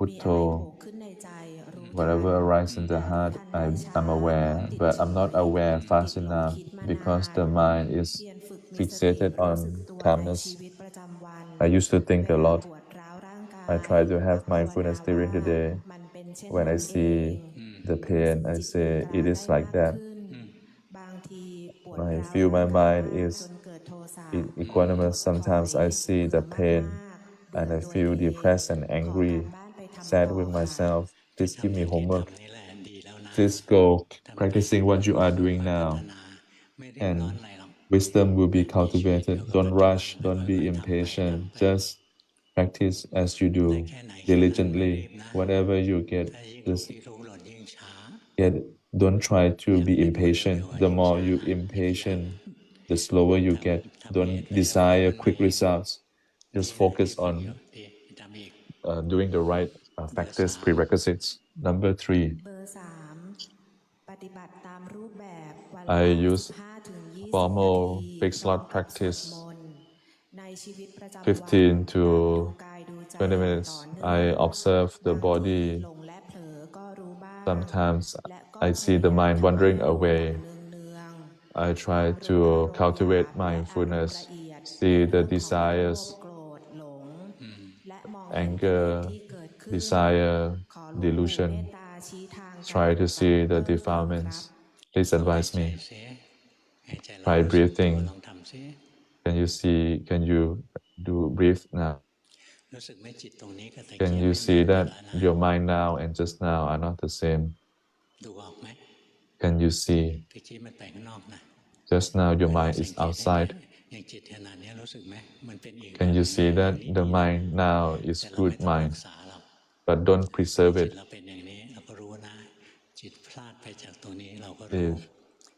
Speaker 3: มีอะไรโผล่
Speaker 1: Putto.
Speaker 3: ขึ้นในใจรู้ทัน
Speaker 1: Whatever arises in the
Speaker 3: แต่รู้
Speaker 1: heart,
Speaker 3: ทันได้ช้า
Speaker 1: I'm
Speaker 3: ก่อน
Speaker 1: aware,
Speaker 3: ติด
Speaker 1: but
Speaker 3: เฉ
Speaker 1: I'm not
Speaker 3: ย
Speaker 1: aware
Speaker 3: ติด
Speaker 1: fast
Speaker 3: หลง
Speaker 1: enough
Speaker 3: คิดมานา
Speaker 1: because
Speaker 3: น
Speaker 1: the mind
Speaker 3: เพี
Speaker 1: is
Speaker 3: ยรฝึกมีสติ
Speaker 1: fixated
Speaker 3: รู้สึก
Speaker 1: on
Speaker 3: ตัวในชี
Speaker 1: calmness.
Speaker 3: วิตประจำวัน
Speaker 1: I used to think
Speaker 3: เว
Speaker 1: a
Speaker 3: ลา
Speaker 1: lot.
Speaker 3: ปวดร้าวร่างกา
Speaker 1: I
Speaker 3: ย
Speaker 1: try to
Speaker 3: ก็
Speaker 1: have
Speaker 3: ภาวนา
Speaker 1: mindfulness
Speaker 3: ว่า
Speaker 1: during the day.
Speaker 3: มันเป็นเช่น
Speaker 1: When
Speaker 3: นั้
Speaker 1: I
Speaker 3: นเอ
Speaker 1: see
Speaker 3: ง
Speaker 1: the
Speaker 3: ดูฝึ
Speaker 1: pain,
Speaker 3: ก
Speaker 1: I
Speaker 3: จิตวิญ
Speaker 1: say
Speaker 3: ญาณ
Speaker 1: it
Speaker 3: ได้
Speaker 1: is like
Speaker 3: มาก
Speaker 1: that.
Speaker 3: ขึ้น บางทีปวด
Speaker 1: When I
Speaker 3: ร้าว
Speaker 1: feel
Speaker 3: ร่า
Speaker 1: my
Speaker 3: งกาย
Speaker 1: mind
Speaker 3: มาก
Speaker 1: is
Speaker 3: จนเกิดโทสะ
Speaker 1: equanimous,
Speaker 3: อดทน
Speaker 1: sometimes I see
Speaker 3: เบื่
Speaker 1: the
Speaker 3: อมาก
Speaker 1: pain
Speaker 3: ๆ เบื่
Speaker 1: and
Speaker 3: อ
Speaker 1: I
Speaker 3: ตัว
Speaker 1: feel
Speaker 3: เอง
Speaker 1: depressed and
Speaker 3: ขอกา
Speaker 1: angry,
Speaker 3: รบ้านไปทำ
Speaker 1: sad
Speaker 3: ต่อ
Speaker 1: with
Speaker 3: ค่ะ
Speaker 1: myself.
Speaker 2: ไป
Speaker 1: Please give
Speaker 2: ทำ
Speaker 1: me
Speaker 2: สิ่งที่
Speaker 1: homework.
Speaker 2: ทำนี่แหละดีแล้วนะ
Speaker 1: Please go
Speaker 2: ถ้ามันได้ผ
Speaker 1: practicing
Speaker 2: ล
Speaker 1: what
Speaker 2: เรา
Speaker 1: you
Speaker 2: ก็
Speaker 1: are
Speaker 2: ค่
Speaker 1: doing
Speaker 2: อยๆพัฒ
Speaker 1: now,
Speaker 2: นาไม่รีบร้อน
Speaker 1: and
Speaker 2: อะไรหรอก
Speaker 1: wisdom will be
Speaker 2: มีชีวิตอยู่
Speaker 1: cultivated.
Speaker 2: กับ
Speaker 1: Don't
Speaker 2: ปัจจุบัน
Speaker 1: rush,
Speaker 2: ค่
Speaker 1: don't
Speaker 2: อย
Speaker 1: be
Speaker 2: ๆทำไป
Speaker 1: impatient. Just practice as you
Speaker 2: ได้
Speaker 1: do
Speaker 2: แค่ไหนแค่นั้นไม่รี
Speaker 1: diligently.
Speaker 2: บนะ
Speaker 1: Whatever you get,
Speaker 2: ถ้ายิ่งลุก
Speaker 1: just
Speaker 2: ลี้ลุกลนยิ่งช้า
Speaker 1: get. Don't try
Speaker 2: อ
Speaker 1: to
Speaker 2: ย่าง
Speaker 1: be
Speaker 2: เร่งด่วนเร็ว
Speaker 1: impatient.
Speaker 2: ๆอะ
Speaker 1: The
Speaker 2: ยิ่ง
Speaker 1: more
Speaker 2: ช้า
Speaker 1: you
Speaker 2: อย่าขยัน
Speaker 1: impatient, the slower you get.
Speaker 2: ทำ
Speaker 1: Don't
Speaker 2: เรื่อยๆแล้วเดี๋ยว
Speaker 1: desire
Speaker 2: มันมา
Speaker 1: quick
Speaker 2: เอง
Speaker 1: results.
Speaker 2: ดี
Speaker 1: Just
Speaker 2: นะ
Speaker 1: focus
Speaker 2: ดี
Speaker 1: on
Speaker 2: เยอะดีทำอีก
Speaker 1: doing the right
Speaker 2: เบอร์
Speaker 1: factors,
Speaker 2: 3
Speaker 1: prerequisites. Number three,
Speaker 3: เบอร์สามปฏิบัติตามรูปแบบวัน
Speaker 1: I
Speaker 3: ละ
Speaker 1: use
Speaker 3: 15-20 นาที
Speaker 1: formal
Speaker 3: พ
Speaker 1: fixed
Speaker 3: ร้อ
Speaker 1: slot
Speaker 3: มกับสวด
Speaker 1: practice
Speaker 3: มนต์ในชีวิตประจำวัน
Speaker 1: 15
Speaker 3: การดู
Speaker 1: to
Speaker 3: กายดูใจ
Speaker 1: 20
Speaker 3: อย่างต่อ
Speaker 1: minutes.
Speaker 3: เนื่อง
Speaker 1: I observe the
Speaker 3: บางที
Speaker 1: body.
Speaker 3: หลงและเผลอก็รู้บ้าง
Speaker 1: Sometimes
Speaker 3: และก็
Speaker 1: I
Speaker 3: พ
Speaker 1: see
Speaker 3: ยา
Speaker 1: the
Speaker 3: ยาม
Speaker 1: mind
Speaker 3: ทำให้
Speaker 1: wandering
Speaker 3: รู้อย่าง
Speaker 1: away.
Speaker 3: เนือง
Speaker 1: I
Speaker 3: ๆ
Speaker 1: try
Speaker 3: อารมณ์
Speaker 1: to
Speaker 3: อารมณ์หยา
Speaker 1: cultivate
Speaker 3: บและอารมณ์ละ
Speaker 1: mindfulness,
Speaker 3: เอียด ใน
Speaker 1: see
Speaker 3: เรื่
Speaker 1: the
Speaker 3: องของโลภ
Speaker 1: desires,
Speaker 3: โกรธ หลง และมองเห็นกิเลส
Speaker 1: anger,
Speaker 3: ที่เกิดขึ้น
Speaker 1: desire,
Speaker 3: ขอหลวงปู่เมต
Speaker 1: delusion.
Speaker 3: ตาชี้ทางการ
Speaker 1: Try
Speaker 3: ป
Speaker 1: to
Speaker 3: ฏิบัติ
Speaker 1: see the
Speaker 3: เบื้องต้นครับ
Speaker 1: defilements. Please
Speaker 2: ลองหาย
Speaker 1: advise
Speaker 2: ใจ
Speaker 1: me.
Speaker 2: ซิหายใจแล้ว
Speaker 1: Try
Speaker 2: รู้สึกตัว ล
Speaker 1: breathing.
Speaker 2: องทำซิ
Speaker 1: Can you see? Can you do breathe now?
Speaker 2: รู้สึกไหมจิตตรงนี้กับตะ
Speaker 1: Can
Speaker 2: เกียบ
Speaker 1: you
Speaker 2: ไม่เหมื
Speaker 1: see
Speaker 2: อนกัน
Speaker 1: that
Speaker 2: แล้วนะ
Speaker 1: your mind now and just now are not the same?
Speaker 2: ดูออกไหม
Speaker 1: Can you see?
Speaker 2: ตะกี้มันไปข้างนอกนะ
Speaker 1: Just now your
Speaker 2: เรา
Speaker 1: mind
Speaker 2: สั
Speaker 1: is
Speaker 2: งเกตได้ไหม
Speaker 1: outside.
Speaker 2: อย่างจิตขนาดนี้รู้สึกไหมมันเป็นอีกแบบ
Speaker 1: Can
Speaker 2: ห
Speaker 1: you
Speaker 2: นึ่ง
Speaker 1: see
Speaker 2: นะ
Speaker 1: that
Speaker 2: อย่างนี้
Speaker 1: the
Speaker 2: ดีแล้ว
Speaker 1: mind now is
Speaker 2: แต่เรา
Speaker 1: good
Speaker 2: ไม่ต้องรั
Speaker 1: mind,
Speaker 2: กษาหรอก
Speaker 1: but don't
Speaker 2: ถ้า
Speaker 1: preserve
Speaker 2: จิต
Speaker 1: it.
Speaker 2: เราเป็นอย่างนี้เราก็รู้นะ จิตพลาดไปจากตรงนี้เราก็รู้
Speaker 1: If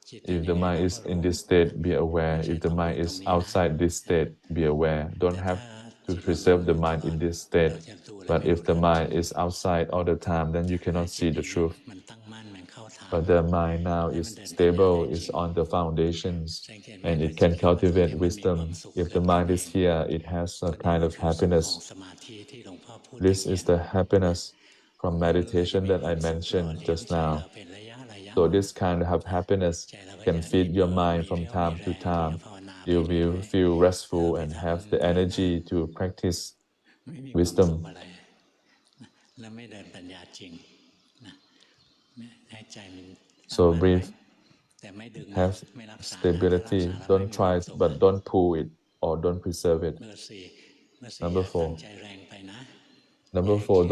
Speaker 2: จิตเป็น
Speaker 1: if
Speaker 2: ยั
Speaker 1: the
Speaker 2: งไง
Speaker 1: mind
Speaker 2: เรา
Speaker 1: is
Speaker 2: ก็
Speaker 1: in
Speaker 2: รู้
Speaker 1: this state, be
Speaker 2: ไม่
Speaker 1: aware.
Speaker 2: ใช่
Speaker 1: If
Speaker 2: ต้
Speaker 1: the
Speaker 2: องอยู่
Speaker 1: mind
Speaker 2: ตร
Speaker 1: is
Speaker 2: งนี้นะ
Speaker 1: outside this state, be aware.
Speaker 2: แต่
Speaker 1: Don't
Speaker 2: ถ้า
Speaker 1: have to
Speaker 2: จิตเรา
Speaker 1: preserve
Speaker 2: รู้
Speaker 1: the
Speaker 2: อยู่
Speaker 1: mind
Speaker 2: ก่อน
Speaker 1: in this
Speaker 2: เรา
Speaker 1: state.
Speaker 2: จะดูอะไร
Speaker 1: But
Speaker 2: ไม่
Speaker 1: if
Speaker 2: รู้
Speaker 1: the
Speaker 2: เรื่องจริ
Speaker 1: mind
Speaker 2: ง
Speaker 1: is outside all the time, then you
Speaker 2: ให้
Speaker 1: cannot
Speaker 2: จิต
Speaker 1: see
Speaker 2: อ
Speaker 1: the
Speaker 2: ย่างนี้
Speaker 1: truth.
Speaker 2: มันตั้งมั่นมันเข้าฐาน
Speaker 1: But the mind now
Speaker 2: แล้ว
Speaker 1: is
Speaker 2: มันเดินปัญญาได้
Speaker 1: stable,
Speaker 2: จ
Speaker 1: is
Speaker 2: ริง
Speaker 1: on the foundations,
Speaker 2: สังเกตไหม
Speaker 1: and
Speaker 2: ถ้า
Speaker 1: it
Speaker 2: จิต
Speaker 1: can
Speaker 2: เข้ามาตรง
Speaker 1: cultivate
Speaker 2: นี้มันมีความ
Speaker 1: wisdom.
Speaker 2: สุข
Speaker 1: If
Speaker 2: เกิ
Speaker 1: the
Speaker 2: ดขึ้น
Speaker 1: mind
Speaker 2: เอ
Speaker 1: is
Speaker 2: ง
Speaker 1: here, it has
Speaker 2: ตร
Speaker 1: a
Speaker 2: งนี้
Speaker 1: kind
Speaker 2: มัน
Speaker 1: of
Speaker 2: คือสุขของ
Speaker 1: happiness.
Speaker 2: สมาธิที่หลวงพ่อพูดตะ
Speaker 1: This
Speaker 2: เกีย
Speaker 1: is
Speaker 2: บ
Speaker 1: the
Speaker 2: นะ
Speaker 1: happiness from
Speaker 2: คนอื่นก็จะ
Speaker 1: meditation
Speaker 2: มี
Speaker 1: that
Speaker 2: ค
Speaker 1: I
Speaker 2: วามสุขหล่อ
Speaker 1: mentioned
Speaker 2: เลี้ยง
Speaker 1: just
Speaker 2: ใจเรา
Speaker 1: now.
Speaker 2: เป็นระยะระยะ
Speaker 1: So this kind of happiness
Speaker 2: ใจเราก็
Speaker 1: can
Speaker 2: จะ
Speaker 1: feed
Speaker 2: อิ่ม
Speaker 1: your
Speaker 2: เอิบ
Speaker 1: mind
Speaker 2: มี
Speaker 1: from
Speaker 2: เรี่ยวมี
Speaker 1: time
Speaker 2: แร
Speaker 1: to
Speaker 2: งที่จะ
Speaker 1: time.
Speaker 2: ภาวนาไป
Speaker 1: You
Speaker 2: เรื่
Speaker 1: will
Speaker 2: อย
Speaker 1: feel
Speaker 2: ๆเรา
Speaker 1: restful
Speaker 2: ไป
Speaker 1: and
Speaker 2: ท
Speaker 1: have the
Speaker 2: ำตรงนี้นะ
Speaker 1: energy to practice
Speaker 2: ไม่มีความสุข
Speaker 1: wisdom.
Speaker 2: อะไรแล้วไม่เดินปัญญาจริง
Speaker 1: So breathe, have stability. Don't try, but don't pull it or don't preserve it. Number 4. Number 4,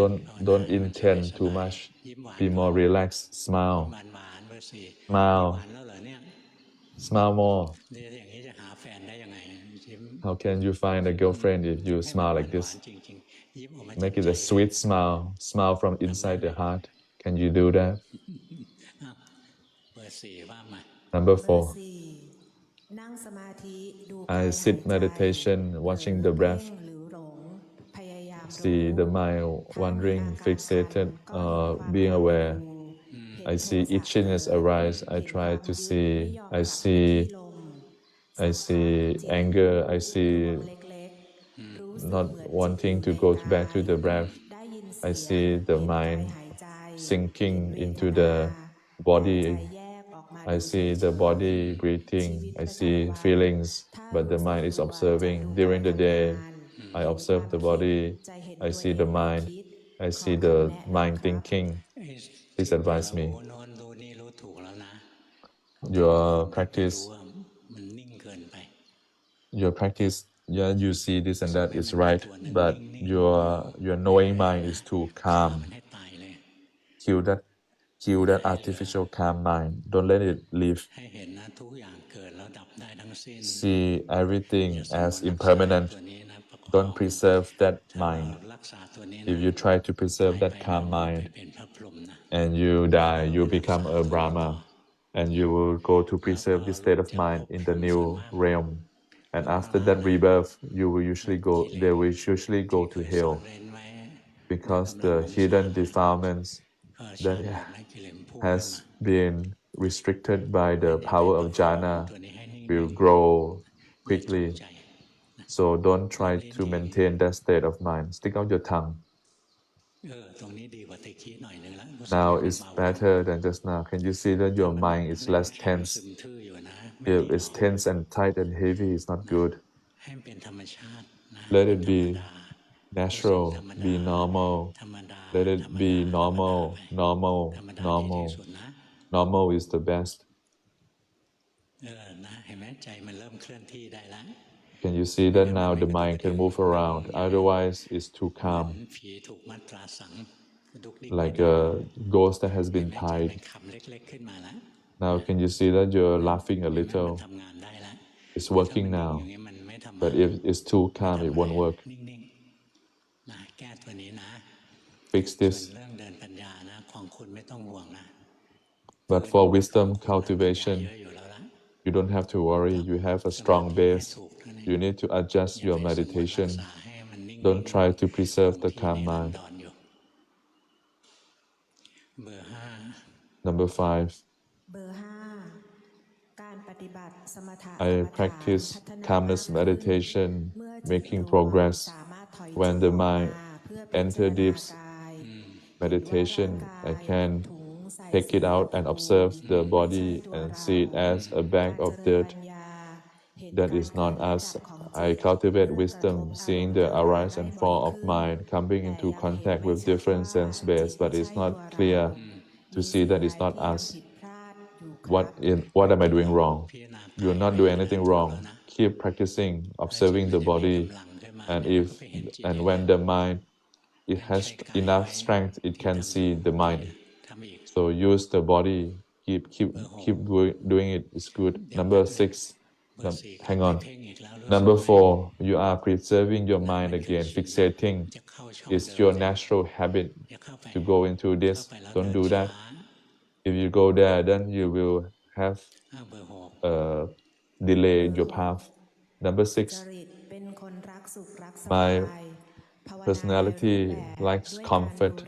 Speaker 1: don't intend too much. Be more relaxed. Smile. Smile. Smile more. How can you find a girlfriend if you smile like this? Make it a sweet smile. Smile from inside the heart. Can you do that? Number 4. I sit meditation, watching the breath. See the mind wandering, fixated, being aware. I see itchiness arise. I try to see. I see anger. I see not wanting to go back to the breath. I see the mind sinking into the body. I see the body breathing. I see feelings, but the mind is observing. During the day, I observe the body. I see the mind. I see the mind thinking. Please advise me. Your practice, yeah, you see this and that is right, but your knowing mind is too calm. Kill that artificial calm mind. Don't let it live. See everything as impermanent. Don't preserve that mind. If you try to preserve that calm mind and you die, you become a Brahma, and you will go to preserve this state of mind in the new realm. And after that rebirth, they will usually go to hell, because the hidden defilements that has been restricted by the power of jhana will grow quickly. So don't try to maintain that state of mind. Stick out your tongue. Now it's better than just now. Can you see that your mind is less tense? If it's tense and tight and heavy, it's not good. Let it be natural, be normal. Let it be normal, normal, normal. Normal is the best. Can you see that now the mind can move around? Otherwise, it's too calm, like a ghost that has been tied. Now, can you see that you're laughing a little? It's working now. But if it's too calm, it won't work. Fix this. But for wisdom cultivation, you don't have to worry. You have a strong base. You need to adjust your meditation. Don't try to preserve the calm mind. Number 5. I practice calmness meditation, making progress. When the mind enters deep meditation, I can take it out and observe the body and see it as a bag of dirt. That is not us. I cultivate wisdom, seeing the arise and fall of mind, coming into contact with different sense base, but it's not clear to see that it's not us. What am I doing wrong? You're not doing anything wrong. Keep practicing, observing the body, and when the mind it has enough strength, it can see the mind. So use the body. Keep doing it. It's good. Number 6. Hang on. Number 4. You are preserving your mind again. Fixating. It's your natural habit to go into this. Don't do that. If you go there, then you will have delay in your path. Number 6. My personality likes comfort.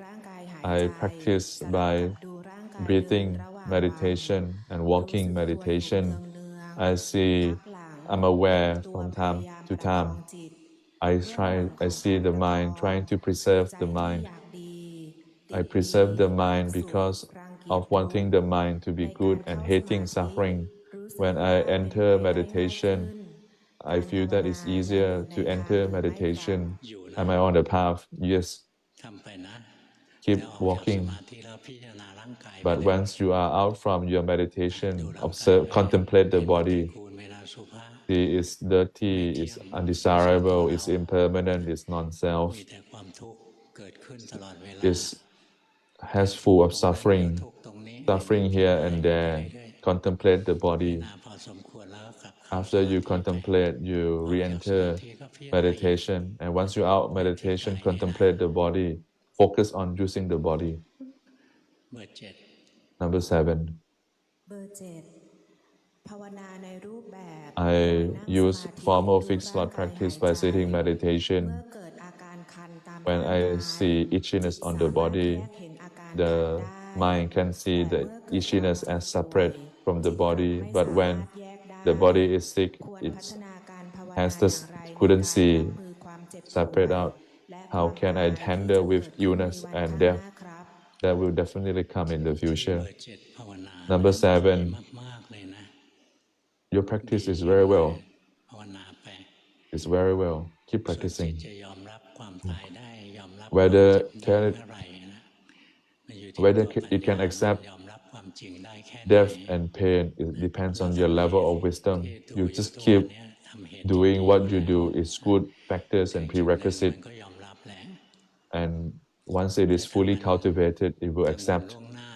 Speaker 1: I practice by breathing meditation and walking meditation. I'm aware from time to time. I see the mind, trying to preserve the mind. I preserve the mind because of wanting the mind to be good and hating suffering. When I enter meditation, I feel that it's easier to enter meditation. Am I on the path? Yes. keep walking. But once you are out from your meditation, observe, contemplate the body. See, it's dirty, it's undesirable, it's impermanent, it's non-self, has full of suffering, suffering here and there. Contemplate the body. After you contemplate, you re-enter meditation. And once you're out meditation, contemplate the body. Focus on using the body. Number 7.
Speaker 3: เบอร์เจ็ดภาวนาในรูปแบบโด
Speaker 1: I
Speaker 3: ยนั่งส
Speaker 1: use
Speaker 3: มาธิ
Speaker 1: formal
Speaker 3: ดู
Speaker 1: fixed
Speaker 3: ร่าง
Speaker 1: thought
Speaker 3: กายหาย
Speaker 1: practice
Speaker 3: ใจ
Speaker 1: by sitting
Speaker 3: เมื่อ
Speaker 1: meditation.
Speaker 3: เกิดอาการคันตาม
Speaker 1: When
Speaker 3: ร่าง
Speaker 1: I
Speaker 3: กาย
Speaker 1: see
Speaker 3: จิ
Speaker 1: itchiness
Speaker 3: ต
Speaker 1: on
Speaker 3: สา
Speaker 1: the
Speaker 3: มารถแย
Speaker 1: body,
Speaker 3: กเห็นอาการคัน
Speaker 1: the
Speaker 3: ได้
Speaker 1: mind can see
Speaker 3: แต่
Speaker 1: the
Speaker 3: เมื่อเกิดความ
Speaker 1: itchiness
Speaker 3: เจ็บ
Speaker 1: as
Speaker 3: ป่วย
Speaker 1: separate from
Speaker 3: จิ
Speaker 1: the
Speaker 3: ตกลับ
Speaker 1: body.
Speaker 3: ไม่
Speaker 1: But
Speaker 3: สา
Speaker 1: when
Speaker 3: มารถแยกได้
Speaker 1: the body is sick,
Speaker 3: ควร
Speaker 1: it
Speaker 3: พัฒนาการภาว
Speaker 1: has
Speaker 3: นา
Speaker 1: this
Speaker 3: อย่างไรใน
Speaker 1: couldn't
Speaker 3: การ
Speaker 1: see
Speaker 3: รับมือความเจ็บป่วย
Speaker 1: separate out.
Speaker 3: และค
Speaker 1: How
Speaker 3: วาม
Speaker 1: can
Speaker 3: ตา
Speaker 1: I
Speaker 3: ยที่
Speaker 1: handle
Speaker 3: จะ
Speaker 1: with
Speaker 3: เกิดขึ้นใน
Speaker 1: illness
Speaker 3: วัน
Speaker 1: and
Speaker 3: ข้างห
Speaker 1: death
Speaker 3: น้าครับ
Speaker 1: that will definitely come in the
Speaker 2: ที่
Speaker 1: future?
Speaker 2: เบอร์ 7 ภาวนา
Speaker 1: Number
Speaker 2: ดี
Speaker 1: 7,
Speaker 2: มากๆเลยนะ
Speaker 1: your
Speaker 2: ดี
Speaker 1: practice is
Speaker 2: เยี่ยม
Speaker 1: very
Speaker 2: เลย
Speaker 1: well.
Speaker 2: ภาวนาไป
Speaker 1: It's very well. Keep
Speaker 2: ส่วนจิต
Speaker 1: practicing.
Speaker 2: จะยอมรับความตายได้ยอมรับความเจ็บ
Speaker 1: Whether
Speaker 2: ได้
Speaker 1: can
Speaker 2: เมื่อไหร่นะมันอยู่ที่
Speaker 1: whether
Speaker 2: ตัวปัญ
Speaker 1: you
Speaker 2: ญา
Speaker 1: can
Speaker 2: มัน
Speaker 1: accept
Speaker 2: ยอมรับความจริงได้แค่ไหน
Speaker 1: death and pain, it depends
Speaker 2: เรา
Speaker 1: on
Speaker 2: สั
Speaker 1: your
Speaker 2: งเก
Speaker 1: level
Speaker 2: ต
Speaker 1: of
Speaker 2: ที่
Speaker 1: wisdom.
Speaker 2: ดู
Speaker 1: You
Speaker 2: อยู่
Speaker 1: just
Speaker 2: ทุกวัน
Speaker 1: keep
Speaker 2: เนี้ยทำเหตุที่
Speaker 1: doing
Speaker 2: ดี
Speaker 1: what
Speaker 2: อยู่
Speaker 1: you
Speaker 2: แล้ว
Speaker 1: do is good practice
Speaker 2: ถึ
Speaker 1: and
Speaker 2: งจุดหนึ่ง
Speaker 1: prerequisite.
Speaker 2: มันก็ยอมรับแหละ
Speaker 1: And once it
Speaker 2: แต่
Speaker 1: is
Speaker 2: ถ้า
Speaker 1: fully
Speaker 2: มัน
Speaker 1: cultivated, it will
Speaker 2: กังวล
Speaker 1: accept.
Speaker 2: ล่วงหน้า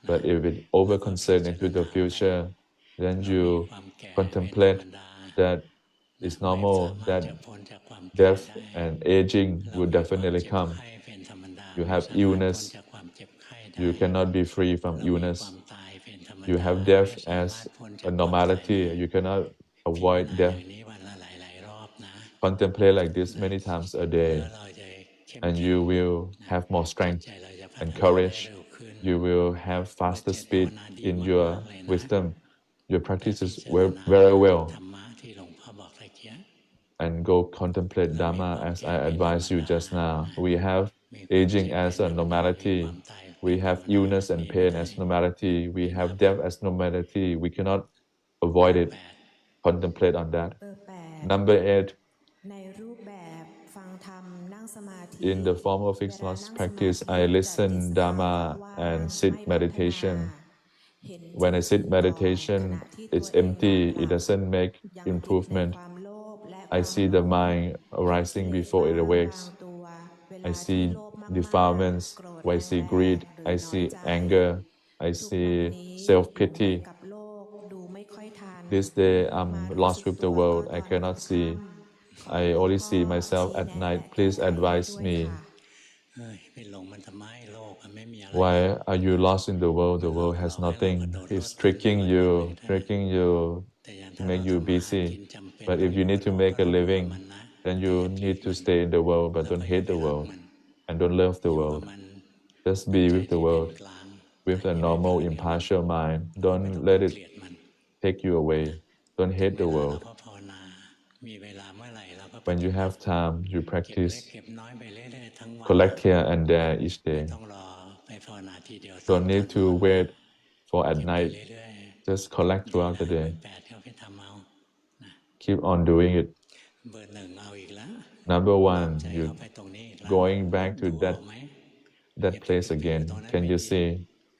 Speaker 2: นะ
Speaker 1: But if it
Speaker 2: เราก็
Speaker 1: over
Speaker 2: พิ
Speaker 1: concern
Speaker 2: จาร
Speaker 1: into
Speaker 2: ณา
Speaker 1: the
Speaker 2: ไป
Speaker 1: future, then
Speaker 2: เรามี
Speaker 1: you
Speaker 2: ความแก่เป็นธรรม
Speaker 1: contemplate
Speaker 2: ดา
Speaker 1: that
Speaker 2: นะ
Speaker 1: it's
Speaker 2: ไม่
Speaker 1: normal
Speaker 2: สามารถ
Speaker 1: that
Speaker 2: จะพ้นจากความแก่
Speaker 1: death
Speaker 2: ได้
Speaker 1: and aging
Speaker 2: เรา
Speaker 1: will
Speaker 2: มีความ
Speaker 1: definitely
Speaker 2: เจ็บ
Speaker 1: come.
Speaker 2: ไข้เป็นธรรมดา
Speaker 1: You
Speaker 2: ไม่
Speaker 1: have
Speaker 2: สามารถพ้น
Speaker 1: illness.
Speaker 2: จากความเจ็บไข้ได้
Speaker 1: You cannot be free from
Speaker 2: เรามีควา
Speaker 1: illness.
Speaker 2: มตายเป็นธรรม
Speaker 1: You
Speaker 2: ดา
Speaker 1: have
Speaker 2: ไม่
Speaker 1: death
Speaker 2: สามารถ
Speaker 1: as
Speaker 2: พ้น
Speaker 1: a
Speaker 2: จากความตายได้
Speaker 1: normality. You cannot
Speaker 2: พิจาร
Speaker 1: avoid
Speaker 2: ณาอ
Speaker 1: death.
Speaker 2: ย่างนี้วันละหลายๆรอบนะ
Speaker 1: Contemplate like this
Speaker 2: นะ
Speaker 1: many times a
Speaker 2: แล้ว
Speaker 1: day,
Speaker 2: เราจะเข้ม
Speaker 1: and
Speaker 2: แข็ง
Speaker 1: you will
Speaker 2: นะ
Speaker 1: have more
Speaker 2: จิต
Speaker 1: strength
Speaker 2: ใจเราจะพั
Speaker 1: and
Speaker 2: ฒนาได้
Speaker 1: courage.
Speaker 2: เร็วขึ้น
Speaker 1: You will have
Speaker 2: เบอร์
Speaker 1: faster
Speaker 2: 7 ภาว
Speaker 1: speed
Speaker 2: นาดี
Speaker 1: in
Speaker 2: มา
Speaker 1: your
Speaker 2: กๆเลยนะ
Speaker 1: wisdom. Your
Speaker 2: ไป
Speaker 1: practice
Speaker 2: พิ
Speaker 1: is
Speaker 2: จารณา
Speaker 1: very
Speaker 2: ธร
Speaker 1: well,
Speaker 2: รมะที่หลวงพ่อบอกตะเกีย
Speaker 1: and go contemplate
Speaker 2: เรามี
Speaker 1: Dhamma
Speaker 2: ความ
Speaker 1: as
Speaker 2: แก่
Speaker 1: I
Speaker 2: เป็นธรรม
Speaker 1: advised you
Speaker 2: ดา
Speaker 1: just now.
Speaker 2: นะ
Speaker 1: We have
Speaker 2: มีความ
Speaker 1: aging
Speaker 2: เจ็บเป็
Speaker 1: as
Speaker 2: น
Speaker 1: a
Speaker 2: ธรรมดา มี
Speaker 1: normality.
Speaker 2: ความตายเป็
Speaker 1: We
Speaker 2: นธรร
Speaker 1: have
Speaker 2: มดา
Speaker 1: illness
Speaker 2: มี
Speaker 1: and
Speaker 2: วิ
Speaker 1: pain
Speaker 2: นั
Speaker 1: as
Speaker 2: ย
Speaker 1: normality.
Speaker 2: พิ
Speaker 1: We
Speaker 2: จารณา
Speaker 1: have
Speaker 2: ไป
Speaker 1: death as normality. We cannot
Speaker 2: เบอ
Speaker 1: avoid
Speaker 2: ร์
Speaker 1: it.
Speaker 2: 8
Speaker 1: Contemplate on that.
Speaker 3: เบอร์แปด
Speaker 1: Number 8,
Speaker 3: ในรูปแบบฟังธรรมนั่งสมาธิ
Speaker 1: in the form of
Speaker 3: เว
Speaker 1: fixed
Speaker 3: ลา
Speaker 1: loss
Speaker 3: นั่งสมา
Speaker 1: practice,
Speaker 3: ธิ
Speaker 1: I
Speaker 3: จะติด
Speaker 1: listen
Speaker 3: สภาวะ
Speaker 1: Dhamma
Speaker 3: ว่าง
Speaker 1: and
Speaker 3: ไม่
Speaker 1: sit
Speaker 3: พัฒนา
Speaker 1: meditation.
Speaker 3: เห็น
Speaker 1: When
Speaker 3: จิ
Speaker 1: I
Speaker 3: ตสึก
Speaker 1: sit
Speaker 3: ก่อนข
Speaker 1: meditation,
Speaker 3: ณะที่ตัว
Speaker 1: it's
Speaker 3: เองนอน
Speaker 1: empty.
Speaker 3: หลั
Speaker 1: It
Speaker 3: บ
Speaker 1: doesn't make
Speaker 3: ยังติดใน
Speaker 1: improvement.
Speaker 3: ความโลภและค
Speaker 1: I
Speaker 3: วาม
Speaker 1: see
Speaker 3: โกร
Speaker 1: the
Speaker 3: ธ
Speaker 1: mind
Speaker 3: เห็นกิ
Speaker 1: arising
Speaker 3: เลส
Speaker 1: before it
Speaker 3: บ้างบาง
Speaker 1: awakes.
Speaker 3: ตัว เว
Speaker 1: I
Speaker 3: ลาที่
Speaker 1: see
Speaker 3: โลภมาก
Speaker 1: defilements.
Speaker 3: ๆ โกรธ
Speaker 1: I
Speaker 3: แร
Speaker 1: see
Speaker 3: ง
Speaker 1: greed.
Speaker 3: ๆ หรือ
Speaker 1: I
Speaker 3: น้อย
Speaker 1: see
Speaker 3: ใจ
Speaker 1: anger. I
Speaker 3: ทุกวัน
Speaker 1: see
Speaker 3: นี้
Speaker 1: self
Speaker 3: หลงไป
Speaker 1: pity.
Speaker 3: กับโลกดูไม่ค่อยทัน
Speaker 1: This day
Speaker 3: มา
Speaker 1: I'm
Speaker 3: รู้
Speaker 1: lost
Speaker 3: สึก
Speaker 1: with
Speaker 3: ตั
Speaker 1: the
Speaker 3: วก็
Speaker 1: world.
Speaker 3: ต
Speaker 1: I
Speaker 3: อน
Speaker 1: cannot
Speaker 3: ค่
Speaker 1: see.
Speaker 3: ำ
Speaker 1: I
Speaker 3: ๆ หลวง
Speaker 1: only
Speaker 3: พ่อ
Speaker 1: see myself
Speaker 3: ชี้
Speaker 1: at
Speaker 3: แนะและ
Speaker 1: night.
Speaker 3: แก้
Speaker 1: Please
Speaker 3: ไขให้
Speaker 1: advise
Speaker 3: ด้วย
Speaker 1: me.
Speaker 3: ค่ะ
Speaker 2: เฮ้ยไปหลงมันทำไมโลกมันไม่มีอะไร
Speaker 1: Why are you lost in the world?
Speaker 2: มั
Speaker 1: The
Speaker 2: นหลอก
Speaker 1: world
Speaker 2: หล
Speaker 1: has
Speaker 2: อกให้เรากระ
Speaker 1: nothing.
Speaker 2: โดดโล
Speaker 1: It's
Speaker 2: ดเต้นไป
Speaker 1: tricking
Speaker 2: วันๆ
Speaker 1: you,
Speaker 2: เท่านั้น
Speaker 1: tricking you
Speaker 2: แต่ยัง
Speaker 1: to
Speaker 2: ถ้าเรา
Speaker 1: make you
Speaker 2: ทำมาหา
Speaker 1: busy.
Speaker 2: กินจำเป็น
Speaker 1: But
Speaker 2: ต้อง
Speaker 1: if
Speaker 2: อ
Speaker 1: you
Speaker 2: ยู่
Speaker 1: need
Speaker 2: กับ
Speaker 1: to
Speaker 2: โลก
Speaker 1: make
Speaker 2: ก็
Speaker 1: a
Speaker 2: ต้องอยู่กับ
Speaker 1: living,
Speaker 2: มันนะ
Speaker 1: then
Speaker 2: แต่
Speaker 1: you
Speaker 2: อย่าที
Speaker 1: need
Speaker 2: บ
Speaker 1: to
Speaker 2: มัน
Speaker 1: stay in the world, but
Speaker 2: แล้ว
Speaker 1: don't
Speaker 2: ก็อย่า
Speaker 1: hate
Speaker 2: ไป
Speaker 1: the
Speaker 2: รัก
Speaker 1: world
Speaker 2: มัน
Speaker 1: and don't love
Speaker 2: อ
Speaker 1: the
Speaker 2: ยู่กับ
Speaker 1: world.
Speaker 2: มัน
Speaker 1: Just
Speaker 2: ด้วย
Speaker 1: be
Speaker 2: ใจ
Speaker 1: with the
Speaker 2: ที่เป็น
Speaker 1: world
Speaker 2: กลาง
Speaker 1: with a
Speaker 2: อย่าไป
Speaker 1: normal,
Speaker 2: เพ่อเร็ว
Speaker 1: impartial mind.
Speaker 2: แล้วก็ไม่
Speaker 1: Don't
Speaker 2: ต้องไป
Speaker 1: let
Speaker 2: เก
Speaker 1: it
Speaker 2: ลียดมัน
Speaker 1: take you away. Don't
Speaker 2: ถึง
Speaker 1: hate
Speaker 2: เว
Speaker 1: the
Speaker 2: ลาเรา
Speaker 1: world.
Speaker 2: ก็ภาวนา มีเวลาเมื่อไหร่เราก็ป
Speaker 1: When
Speaker 2: ฏิ
Speaker 1: you
Speaker 2: บัติ
Speaker 1: have time, you
Speaker 2: เก็บเล็ก
Speaker 1: practice.
Speaker 2: เก็บน้อยไปเรื่อยๆทั้งวัน
Speaker 1: Collect here and there each
Speaker 2: ไม่
Speaker 1: day.
Speaker 2: ต้องรอไปภาวนาทีเดียวตอน
Speaker 1: Don't
Speaker 2: ก่อน
Speaker 1: need
Speaker 2: น
Speaker 1: to
Speaker 2: อนนะ
Speaker 1: wait for at
Speaker 2: เก็บไป
Speaker 1: night.
Speaker 2: เรื่อย
Speaker 1: Just collect
Speaker 2: ๆ ดี
Speaker 1: throughout
Speaker 2: นะ
Speaker 1: the
Speaker 2: เบอ
Speaker 1: day.
Speaker 2: ร์ 8 เขาไปทำเอานะ
Speaker 1: Keep on doing it.
Speaker 2: เบอร์ 1 เอาอีกแล้ว
Speaker 1: Number
Speaker 2: รวม
Speaker 1: one,
Speaker 2: ใจ
Speaker 1: you
Speaker 2: เข้าไปตรงนี้อีกแล้ว
Speaker 1: going back to
Speaker 2: ดูออกไหม อย่า
Speaker 1: that
Speaker 2: ไป
Speaker 1: place
Speaker 2: ไปอยู่ตรง
Speaker 1: again.
Speaker 2: นั้น
Speaker 1: Can
Speaker 2: ไม่
Speaker 1: you
Speaker 2: ดี
Speaker 1: see?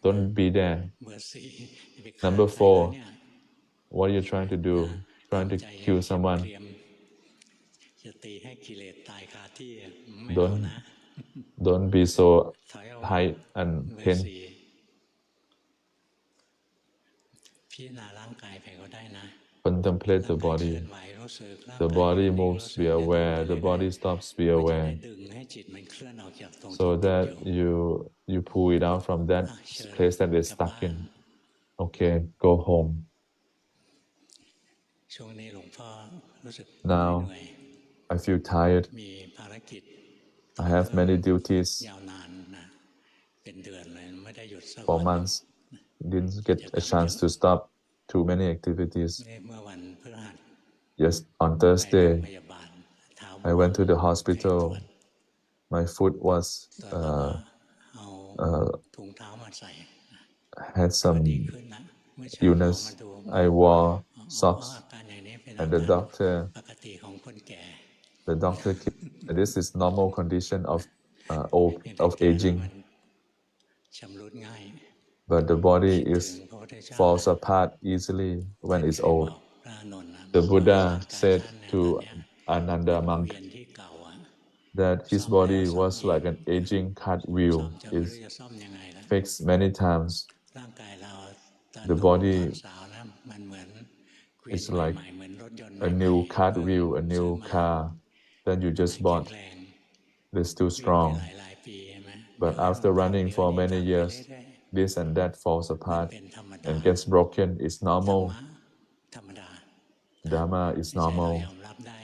Speaker 1: Don't be there.
Speaker 2: เบอร์ 4 อย่าไปฆ่า
Speaker 1: Number
Speaker 2: ใครแล้ว
Speaker 1: 4,
Speaker 2: เนี่ย
Speaker 1: what are you trying to
Speaker 2: นะ
Speaker 1: do? Trying
Speaker 2: ทำ
Speaker 1: to
Speaker 2: ใจให้
Speaker 1: kill
Speaker 2: เกรียม
Speaker 1: someone.
Speaker 2: จะตีให้กิเลสตายคาที่ไม่เอานะ
Speaker 1: Don't be so
Speaker 2: ถอยออกมา
Speaker 1: high and
Speaker 2: เบอร์
Speaker 1: pain.
Speaker 2: 4 พิจารณาร่างกายไปก็ได้นะ
Speaker 1: Contemplate
Speaker 2: ร่าง
Speaker 1: the
Speaker 2: กายเคลื่อ
Speaker 1: body.
Speaker 2: นไหวรู้สึกร่าง
Speaker 1: The
Speaker 2: กาย
Speaker 1: body
Speaker 2: อยู่นิ่ง
Speaker 1: moves,
Speaker 2: รู้สึ
Speaker 1: be
Speaker 2: กอย่าทำไป
Speaker 1: aware. The
Speaker 2: เรื่อย
Speaker 1: body stops, be
Speaker 2: ๆเพื่อจะได้
Speaker 1: aware.
Speaker 2: ดึงให้จิตมันเคลื่อนออกจากตรงที่
Speaker 1: So
Speaker 2: ติด
Speaker 1: that
Speaker 2: อยู่
Speaker 1: you pull it out from that
Speaker 2: เชิญ
Speaker 1: place that it's
Speaker 2: กลับ
Speaker 1: stuck
Speaker 2: บ้าน
Speaker 1: in. Okay, go home.
Speaker 2: ช่วงนี้หลวงพ่อรู้สึก
Speaker 1: Now
Speaker 2: เหนื่อย
Speaker 1: I feel tired.
Speaker 2: มีภารกิจ
Speaker 1: I have many duties
Speaker 2: ยาวนานนะเป็นเดือนเลยไม่ได้หยุดสัก
Speaker 1: for
Speaker 2: วันหนึ่ง
Speaker 1: months. Didn't get a chance to stop too many activities.
Speaker 2: นี่เมื่อวันพฤหัส
Speaker 1: Yes, on
Speaker 2: ไปโรง
Speaker 1: Thursday,
Speaker 2: พยาบาลเท้าบ
Speaker 1: I
Speaker 2: วม
Speaker 1: went to the
Speaker 2: ไปตรวจ
Speaker 1: hospital. My foot was
Speaker 2: ตรวจแล้วก็เอา ถุงเท้ามาใส่
Speaker 1: had
Speaker 2: ก็
Speaker 1: some
Speaker 2: ดีขึ้นนะเมื่อเช้าหมอ
Speaker 1: illness.
Speaker 2: มาดู
Speaker 1: I wore
Speaker 2: อา
Speaker 1: socks,
Speaker 2: การอย่างนี้เป็นอา
Speaker 1: and
Speaker 2: กา
Speaker 1: the
Speaker 2: ร
Speaker 1: doctor
Speaker 2: ปกติของคนแก่
Speaker 1: the doctor kept, this is normal condition of
Speaker 2: เพียงแต่
Speaker 1: of
Speaker 2: แก่แล้ว
Speaker 1: aging.
Speaker 2: มัน
Speaker 1: but the body
Speaker 2: คิดถึง
Speaker 1: is
Speaker 2: พระพุทธเจ้านะ
Speaker 1: falls apart easily
Speaker 2: ท่า
Speaker 1: when
Speaker 2: น
Speaker 1: it's
Speaker 2: เคยบ
Speaker 1: old.
Speaker 2: อกพระอานนท์นะ
Speaker 1: The
Speaker 2: บอกว่า
Speaker 1: Buddha
Speaker 2: ร่างกาย
Speaker 1: said
Speaker 2: ท่านเนี่ยตอน
Speaker 1: to
Speaker 2: เนี้ย
Speaker 1: Ananda
Speaker 2: เป็นวง
Speaker 1: monk
Speaker 2: เวียนที่เก่าอะ
Speaker 1: that his
Speaker 2: ซ่อมแล้ว
Speaker 1: body
Speaker 2: ซ่อม
Speaker 1: was
Speaker 2: อีก
Speaker 1: like an aging
Speaker 2: ซ่อ
Speaker 1: cartwheel
Speaker 2: มจนไม่รู้
Speaker 1: is
Speaker 2: จะซ่อมยังไงแล้ว
Speaker 1: fixed many times.
Speaker 2: ร่างกายเราตอน
Speaker 1: The
Speaker 2: หนุ่มตอน
Speaker 1: body
Speaker 2: สาวนะมันเหมือนเกวียน
Speaker 1: is
Speaker 2: ให
Speaker 1: like
Speaker 2: ม่ๆเหมือนรถยนต์
Speaker 1: a
Speaker 2: ใหม่
Speaker 1: new
Speaker 2: ๆเพิ่ง
Speaker 1: cartwheel, a
Speaker 2: ซื้อ
Speaker 1: new
Speaker 2: มา
Speaker 1: car that you
Speaker 2: ไม่
Speaker 1: just
Speaker 2: แข็ง
Speaker 1: bought.
Speaker 2: แรง
Speaker 1: It's too
Speaker 2: วิ่งไป
Speaker 1: strong.
Speaker 2: หลายๆปีใช่ไหม
Speaker 1: But
Speaker 2: เดี๋ยวให้มัน
Speaker 1: after
Speaker 2: พัง
Speaker 1: running
Speaker 2: เดี๋ยว
Speaker 1: for
Speaker 2: นี้
Speaker 1: many
Speaker 2: พังไป
Speaker 1: years,
Speaker 2: เรื่อย
Speaker 1: this and that falls
Speaker 2: ๆ มัน
Speaker 1: apart
Speaker 2: เป็นธรรมดา
Speaker 1: and gets broken. It's
Speaker 2: ธรร
Speaker 1: normal.
Speaker 2: มะธรรมดา
Speaker 1: Dharma
Speaker 2: ไม่
Speaker 1: is
Speaker 2: ใช่เราย
Speaker 1: normal.
Speaker 2: อมรับได้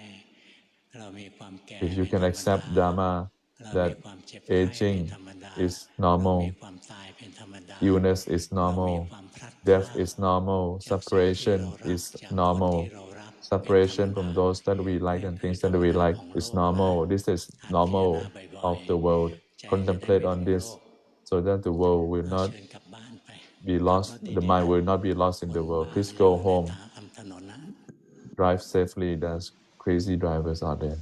Speaker 2: เรามีความแก่
Speaker 1: If you
Speaker 2: เป็น
Speaker 1: can
Speaker 2: ธรรมดา
Speaker 1: accept Dharma,
Speaker 2: เรามี
Speaker 1: that
Speaker 2: ความเจ็บไข้เป็น
Speaker 1: aging
Speaker 2: ธรรมดา
Speaker 1: is
Speaker 2: เรามี
Speaker 1: normal,
Speaker 2: ความตายเป็นธรรมดา
Speaker 1: illness is
Speaker 2: เรามี
Speaker 1: normal,
Speaker 2: ความพลัดพ
Speaker 1: death
Speaker 2: ราก
Speaker 1: is normal,
Speaker 2: จากสิ่งที่เรา
Speaker 1: separation
Speaker 2: รัก
Speaker 1: is
Speaker 2: จากคนที่
Speaker 1: normal.
Speaker 2: เรารักเป็นธรรม
Speaker 1: Separation
Speaker 2: ดา
Speaker 1: from those that we like
Speaker 2: นี่
Speaker 1: and
Speaker 2: คือ
Speaker 1: things
Speaker 2: ธร
Speaker 1: that
Speaker 2: รม
Speaker 1: we
Speaker 2: ดา
Speaker 1: like
Speaker 2: ของโล
Speaker 1: is
Speaker 2: กนะ
Speaker 1: normal. This is
Speaker 2: หัดพิจารณา
Speaker 1: normal
Speaker 2: บ่อย
Speaker 1: of the world.
Speaker 2: ๆ ใจจะได้ไม่
Speaker 1: Contemplate
Speaker 2: หล
Speaker 1: on
Speaker 2: งโล
Speaker 1: this
Speaker 2: ก
Speaker 1: so that the world will
Speaker 2: เอา
Speaker 1: not
Speaker 2: เชิญกลับบ้านไป
Speaker 1: be
Speaker 2: ขับร
Speaker 1: lost,
Speaker 2: ถ
Speaker 1: the
Speaker 2: ดีๆ
Speaker 1: mind
Speaker 2: นะ
Speaker 1: will not be lost in
Speaker 2: คน
Speaker 1: the world.
Speaker 2: บ้า
Speaker 1: Please
Speaker 2: อย่า
Speaker 1: go
Speaker 2: วิ่งไล่
Speaker 1: home,
Speaker 2: ตามถนนนะ
Speaker 1: drive safely. There's crazy drivers out there.